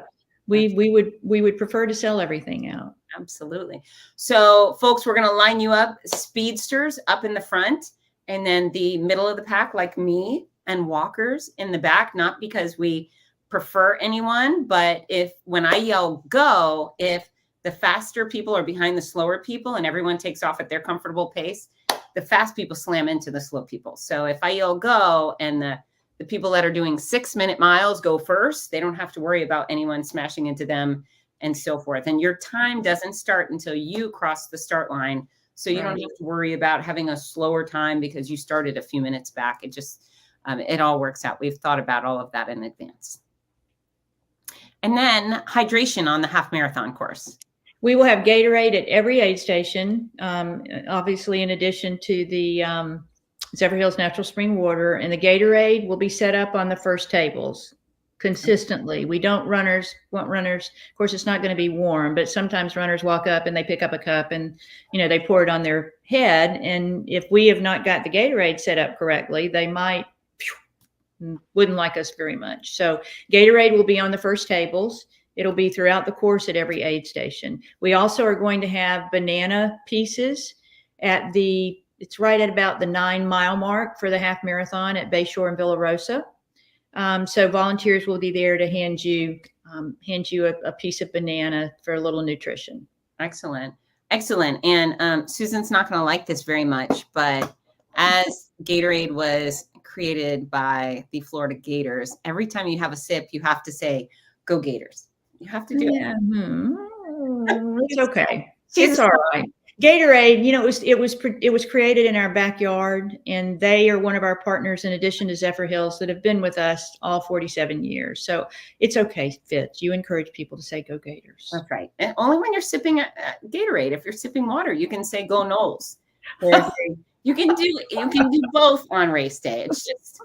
right. we would prefer to sell everything out. Absolutely. So folks, we're going to line you up, speedsters up in the front, and then the middle of the pack like me, and walkers in the back, not because we prefer anyone, but when I yell go, if the faster people are behind the slower people and everyone takes off at their comfortable pace, the fast people slam into the slow people. So if I yell go and the people that are doing 6-minute miles go first, they don't have to worry about anyone smashing into them and so forth. And your time doesn't start until you cross the start line. So you don't have to worry about having a slower time because you started a few minutes back. It just, it all works out. We've thought about all of that in advance. And then hydration on the half marathon course. We will have Gatorade at every aid station, obviously in addition to the Zephyr Hills Natural Spring Water. And the Gatorade will be set up on the first tables consistently. We don't want runners. Of course, it's not going to be warm, but sometimes runners walk up and they pick up a cup and, they pour it on their head. And if we have not got the Gatorade set up correctly, they wouldn't like us very much. So Gatorade will be on the first tables. It'll be throughout the course at every aid station. We also are going to have banana pieces it's right at about the 9-mile mark for the half marathon at Bayshore and Villa Rosa. So volunteers will be there to hand you a piece of banana for a little nutrition. Excellent. Excellent. And Susan's not going to like this very much, but as Gatorade was created by the Florida Gators, every time you have a sip, you have to say, "Go Gators." You have to do it. It's okay. It's all right. Gatorade, it was created in our backyard, and they are one of our partners in addition to Zephyr Hills that have been with us all 47 years. So it's okay, Fitz. You encourage people to say "Go Gators." That's right. And only when you're sipping Gatorade. If you're sipping water, you can say "Go Knowles." You can do both on race day. It's just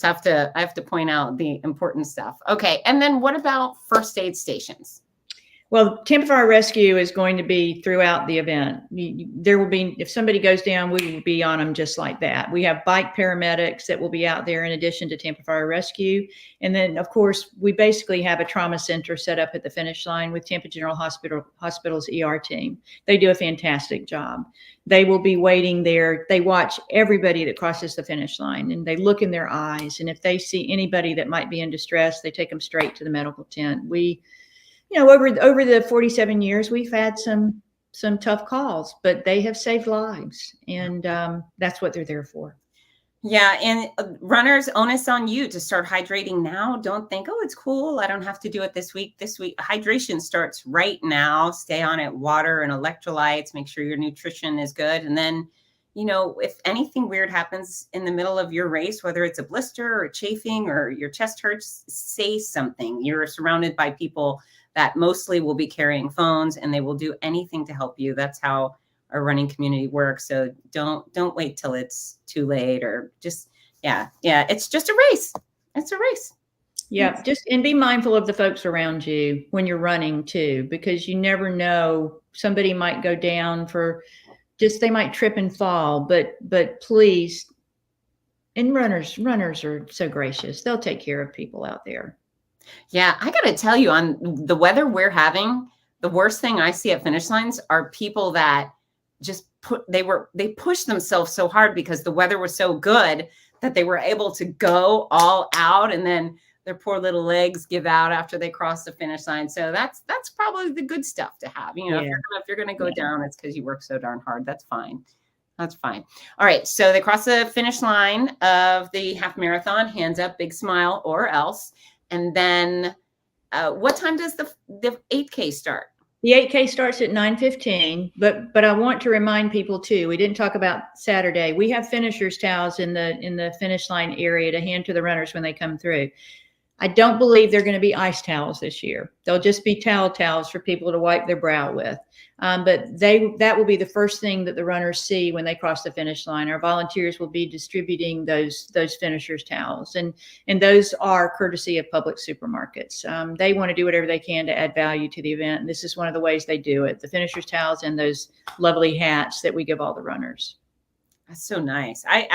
I have to point out the important stuff. Okay. And then what about first aid stations? Well, Tampa Fire Rescue is going to be throughout the event. There will be, if somebody goes down, we will be on them just like that. We have bike paramedics that will be out there in addition to Tampa Fire Rescue. And then, of course, we basically have a trauma center set up at the finish line with Tampa General Hospital's ER team. They do a fantastic job. They will be waiting there. They watch everybody that crosses the finish line, and they look in their eyes. And if they see anybody that might be in distress, they take them straight to the medical tent. over the 47 years, we've had some tough calls, but they have saved lives, and that's what they're there for. Yeah, and runners, onus on you to start hydrating now. Don't think, oh, it's cool, I don't have to do it this week. Hydration starts right now. Stay on it, water and electrolytes, make sure your nutrition is good. And then, if anything weird happens in the middle of your race, whether it's a blister or chafing or your chest hurts, say something. You're surrounded by people that mostly will be carrying phones, and they will do anything to help you. That's how our running community works. So don't wait till it's too late, or just, it's just a race. It's a race. Yeah. And be mindful of the folks around you when you're running too, because you never know, somebody might go down they might trip and fall, but please. And runners are so gracious. They'll take care of people out there. Yeah. I got to tell you, on the weather we're having, the worst thing I see at finish lines are people that just they pushed themselves so hard because the weather was so good that they were able to go all out, and then their poor little legs give out after they cross the finish line. So that's probably the good stuff to have. If you're going to go down, it's because you work so darn hard. That's fine. That's fine. All right. So they cross the finish line of the half marathon, hands up, big smile, or else. And then what time does the 8K start? The 8K starts at 9:15, but I want to remind people too, we didn't talk about Saturday. We have finishers towels in the finish line area to hand to the runners when they come through. I don't believe they're going to be ice towels this year. They'll just be towels for people to wipe their brow with. But that will be the first thing that the runners see when they cross the finish line. Our volunteers will be distributing those finishers towels, and those are courtesy of Publix supermarkets. They want to do whatever they can to add value to the event, and this is one of the ways they do it. The finishers towels and those lovely hats that we give all the runners. That's so nice. I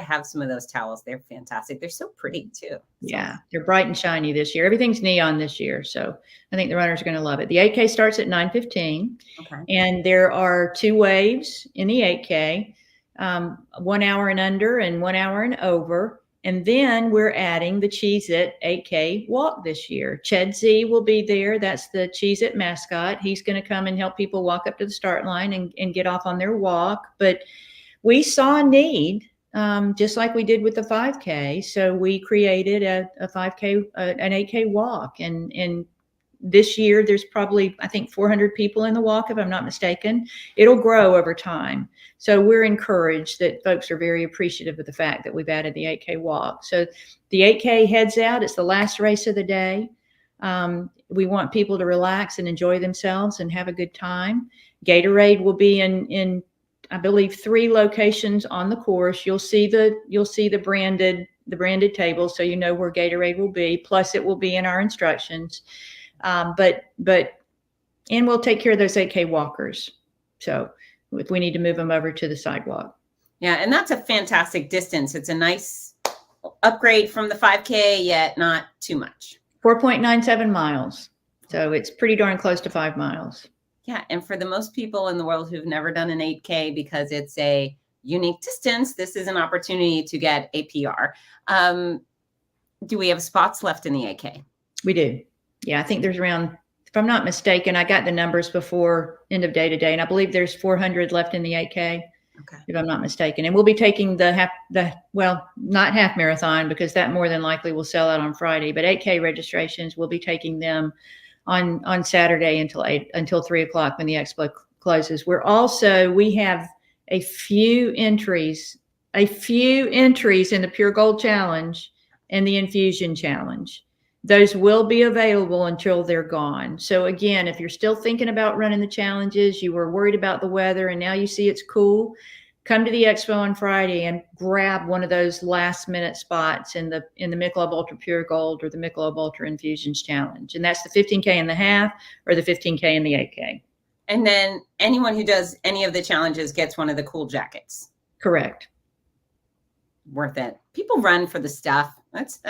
have some of those towels. They're fantastic. They're so pretty too. Yeah, they're bright and shiny this year. Everything's neon this year, so I think the runners are going to love it. The 8K starts at 9:15, and there are 2 waves in the 8K, 1 hour and under and 1 hour and over. And then we're adding the Cheez-It 8K walk this year. Ched Z will be there. That's the Cheez-It mascot. He's going to come and help people walk up to the start line and get off on their walk. But we saw a need, just like we did with the 5K. So we created a 5K, an 8K walk. And this year there's probably, I think, 400 people in the walk, if I'm not mistaken. It'll grow over time. So we're encouraged that folks are very appreciative of the fact that we've added the 8K walk. So the 8K heads out. It's the last race of the day. We want people to relax and enjoy themselves and have a good time. Gatorade will be in I believe 3 locations on the course. You'll see the branded table, so you know where Gatorade will be. Plus, it will be in our instructions. And we'll take care of those 8K walkers. So if we need to move them over to the sidewalk. Yeah, and that's a fantastic distance. It's a nice upgrade from the 5K, yet not too much. 4.97 miles. So it's pretty darn close to 5 miles. Yeah. And for the most people in the world who've never done an 8K, because it's a unique distance, this is an opportunity to get a PR. Do we have spots left in the 8K? We do. Yeah. I think there's around, if I'm not mistaken, I got the numbers before end of day today, and I believe there's 400 left in the 8K. Okay. If I'm not mistaken. And we'll be taking not half marathon, because that more than likely will sell out on Friday, but 8K registrations, we'll be taking them on Saturday until 3 o'clock when the expo closes. We have a few entries in the Pure Gold Challenge and the Infusion Challenge. Those will be available until they're gone. So again, if you're still thinking about running the challenges, you were worried about the weather, and now you see it's cool, come to the expo on Friday and grab one of those last minute spots in the Michelob Ultra Pure Gold or the Michelob Ultra Infusions Challenge. And that's the 15K and the half, or the 15K and the 8K. And then anyone who does any of the challenges gets one of the cool jackets. Correct. Worth it. People run for the stuff. That's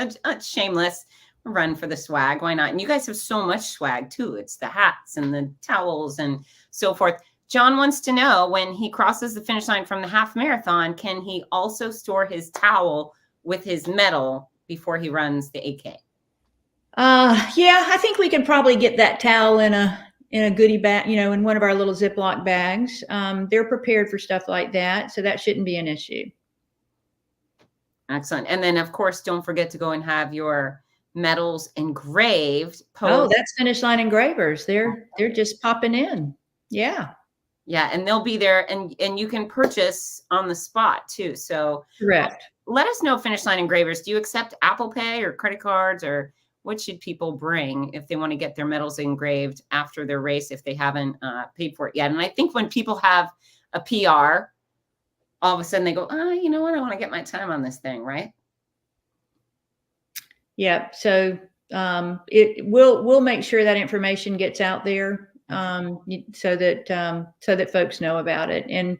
shameless. Run for the swag. Why not? And you guys have so much swag too. It's the hats and the towels and so forth. John wants to know, when he crosses the finish line from the half marathon, can he also store his towel with his medal before he runs the 8K? Yeah, I think we can probably get that towel in a goodie bag, in one of our little Ziploc bags. They're prepared for stuff like that, so that shouldn't be an issue. Excellent. And then, of course, don't forget to go and have your medals engraved. Oh, that's Finish Line Engravers. They're just popping in. Yeah. Yeah, and they'll be there, and you can purchase on the spot too. So Correct. let us know, Finish Line Engravers. Do you accept Apple Pay or credit cards, or what should people bring if they want to get their medals engraved after their race if they haven't paid for it yet? And I think when people have a PR, all of a sudden they go, oh, you know what? I want to get my time on this thing, right? Yeah. So we'll make sure that information gets out there so that folks know about it. And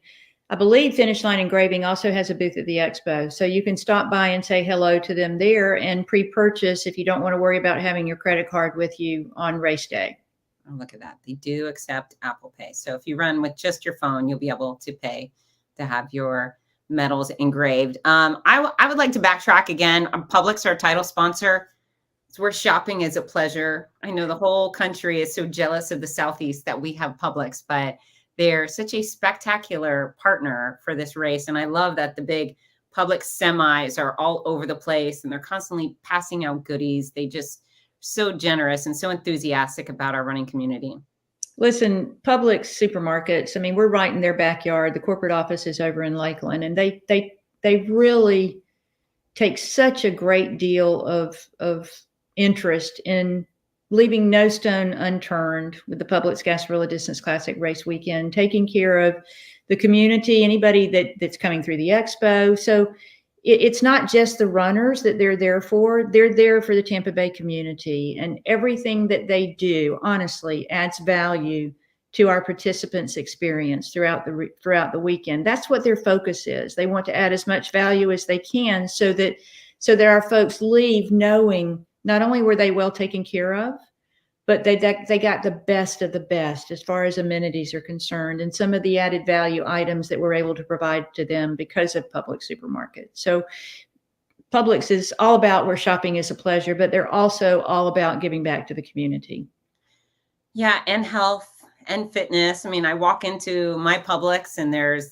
I believe Finish Line Engraving also has a booth at the expo, so you can stop by and say hello to them there and pre-purchase if you don't want to worry about having your credit card with you on race day. Oh, look at that. They do accept Apple Pay. So if you run with just your phone, you'll be able to pay to have your medals engraved. I would like to backtrack again. Publix, our title sponsor. It's where shopping is a pleasure. I know the whole country is so jealous of the Southeast that we have Publix, but they're such a spectacular partner for this race. And I love that the big Publix semis are all over the place and they're constantly passing out goodies. They just so generous and so enthusiastic about our running community. Listen, Publix supermarkets, I mean, we're right in their backyard. The corporate office is over in Lakeland, and they really take such a great deal of interest in leaving no stone unturned with the Publix Gasparilla Distance Classic race weekend, taking care of the community, anybody that's coming through the expo. So it's not just the runners that they're there for. They're there for the Tampa Bay community, and everything that they do, honestly, adds value to our participants' experience throughout the weekend. That's what their focus is. They want to add as much value as they can so that our folks leave knowing not only were they well taken care of, but they got the best of the best as far as amenities are concerned and some of the added value items that we're able to provide to them because of Publix supermarkets. So Publix is all about where shopping is a pleasure, but they're also all about giving back to the community. Yeah, and health and fitness. I mean, I walk into my Publix and there's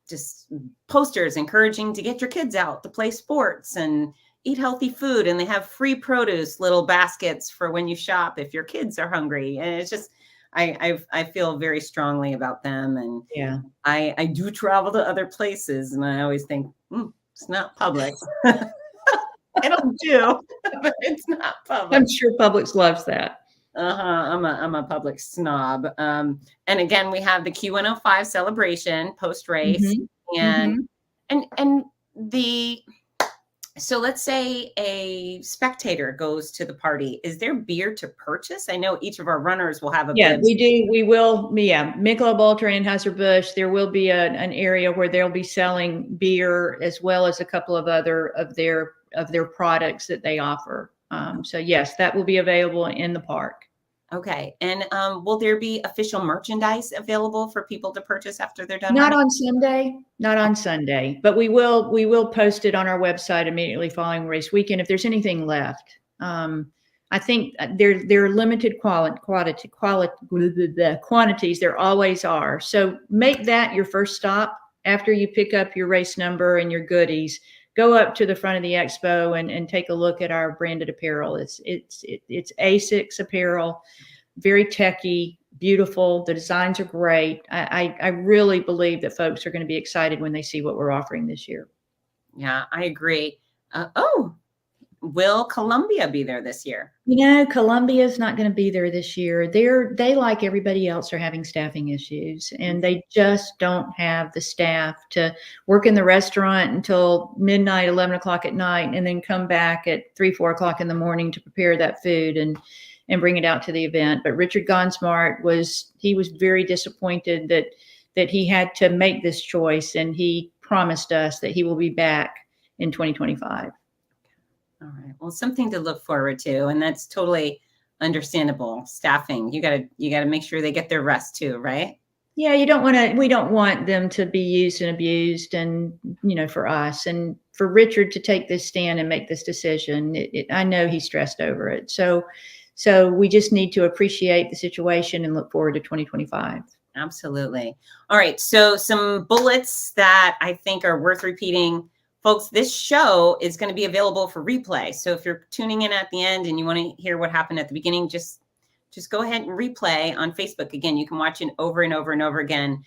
just posters encouraging to get your kids out to play sports and eat healthy food, and they have free produce, little baskets for when you shop if your kids are hungry. And it's just, I feel very strongly about them. And yeah, I do travel to other places, and I always think, it's not Publix. I don't do, but it's not Publix. I'm sure Publix loves that. I'm a Publix snob. And again, we have the Q105 celebration post race, and so let's say a spectator goes to the party. Is there beer to purchase? I know each of our runners will have a Yeah, we do. We will. Yeah, Michelob Ultra, Anheuser-Busch. There will be an area where they'll be selling beer as well as a couple of other of their products that they offer. So yes, that will be available in the park. Okay. And will there be official merchandise available for people to purchase after they're done? Not on Sunday, but we will post it on our website immediately following race weekend if there's anything left. I think there are limited quantities. There always are. So make that your first stop after you pick up your race number and your goodies. Go up to the front of the expo and take a look at our branded apparel. It's ASICS apparel, very techy, beautiful. The designs are great. I really believe that folks are going to be excited when they see what we're offering this year. Yeah, I agree. Will Columbia be there this year? Columbia is not going to be there this year. They, like everybody else, are having staffing issues, and they just don't have the staff to work in the restaurant until midnight, 11 o'clock at night, and then come back at 3, 4 o'clock in the morning to prepare that food and bring it out to the event. But Richard Gonsmart was very disappointed that he had to make this choice, and he promised us that he will be back in 2025. All right. Well, something to look forward to, and that's totally understandable. Staffing, you gotta make sure they get their rest too, right? Yeah, we don't want them to be used and abused, and for us, and Richard to take this stand and make this decision. I know he's stressed over it. So we just need to appreciate the situation and look forward to 2025. Absolutely. All right. So some bullets that I think are worth repeating. Folks, this show is going to be available for replay. So if you're tuning in at the end and you want to hear what happened at the beginning, just go ahead and replay on Facebook. Again, you can watch it over and over and over again.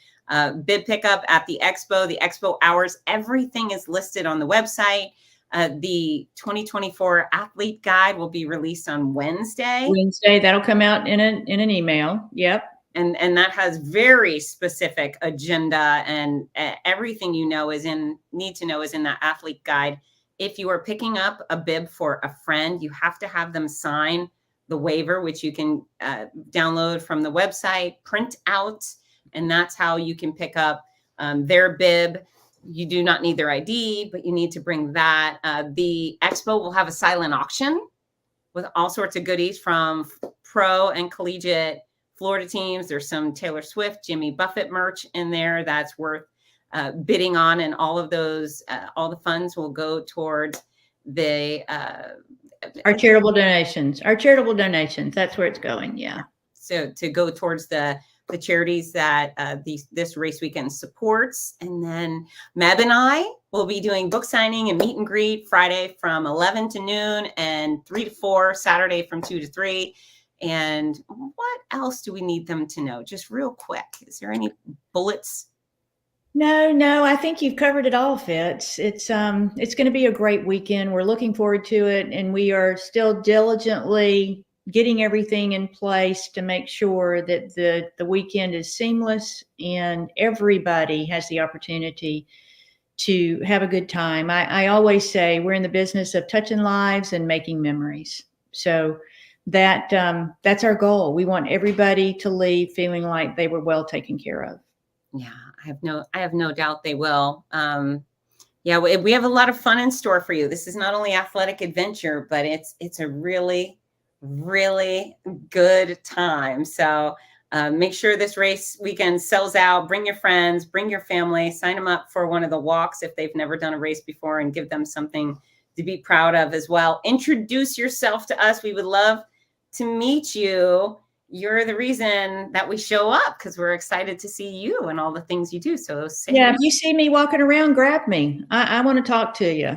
Bib pickup at the expo hours, everything is listed on the website. The 2024 athlete guide will be released on Wednesday. That'll come out in an email. Yep. And that has very specific agenda, and everything need to know is in that athlete guide. If you are picking up a bib for a friend, you have to have them sign the waiver, which you can download from the website, print out, and that's how you can pick up their bib. You do not need their ID, but you need to bring that. The expo will have a silent auction with all sorts of goodies from pro and collegiate Florida teams. There's some Taylor Swift, Jimmy Buffett merch in there that's worth bidding on, and all of those, all the funds will go towards our charitable donations. That's where it's going. Yeah. So to go towards the charities that this race weekend supports. And then Meb and I will be doing book signing and meet and greet Friday from 11 to noon and 3 to 4, Saturday from 2 to 3. And what else do we need them to know? Just real quick. Is there any bullets? No, I think you've covered it all, Fitz. It's going to be a great weekend. We're looking forward to it, and we are still diligently getting everything in place to make sure that the weekend is seamless and everybody has the opportunity to have a good time. I always say we're in the business of touching lives and making memories. So that's our goal. We want everybody to leave feeling like they were well taken care of. Yeah, I have no doubt they will. Yeah, we have a lot of fun in store for you. This is not only athletic adventure, but it's a really, really good time. So make sure this race weekend sells out. Bring your friends, bring your family, sign them up for one of the walks if they've never done a race before, and give them something to be proud of as well. Introduce yourself to us. We would love to meet you. You're the reason that we show up, because we're excited to see you and all the things you do. So if you see me walking around, grab me. I want to talk to you.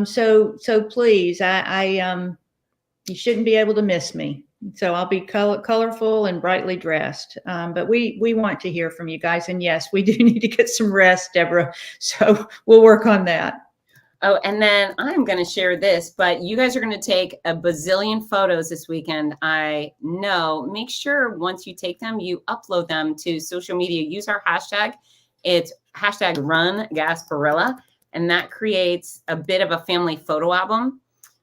So please, you shouldn't be able to miss me. So I'll be colorful and brightly dressed. But we want to hear from you guys. And yes, we do need to get some rest, Deborah. So we'll work on that. Oh, and then I'm going to share this, but you guys are going to take a bazillion photos this weekend. I know. Make sure once you take them, you upload them to social media. Use our hashtag. It's hashtag Run Gasparilla, and that creates a bit of a family photo album.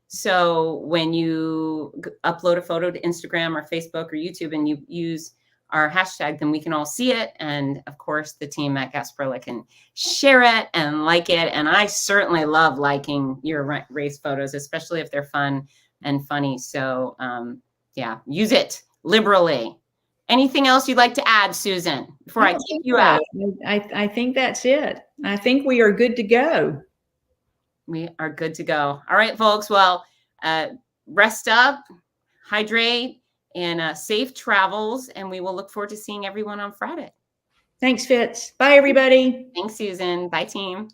So when you upload a photo to Instagram or Facebook or YouTube and you use our hashtag, then we can all see it. And of course, the team at Gasparilla can share it and like it. And I certainly love liking your race photos, especially if they're fun and funny. So yeah, use it liberally. Anything else you'd like to add, Susan, before I kick you out? I think that's it. I think we are good to go. We are good to go. All right, folks. Well, rest up, hydrate, and safe travels. And we will look forward to seeing everyone on Friday. Thanks, Fitz. Bye, everybody. Thanks, Susan. Bye, team.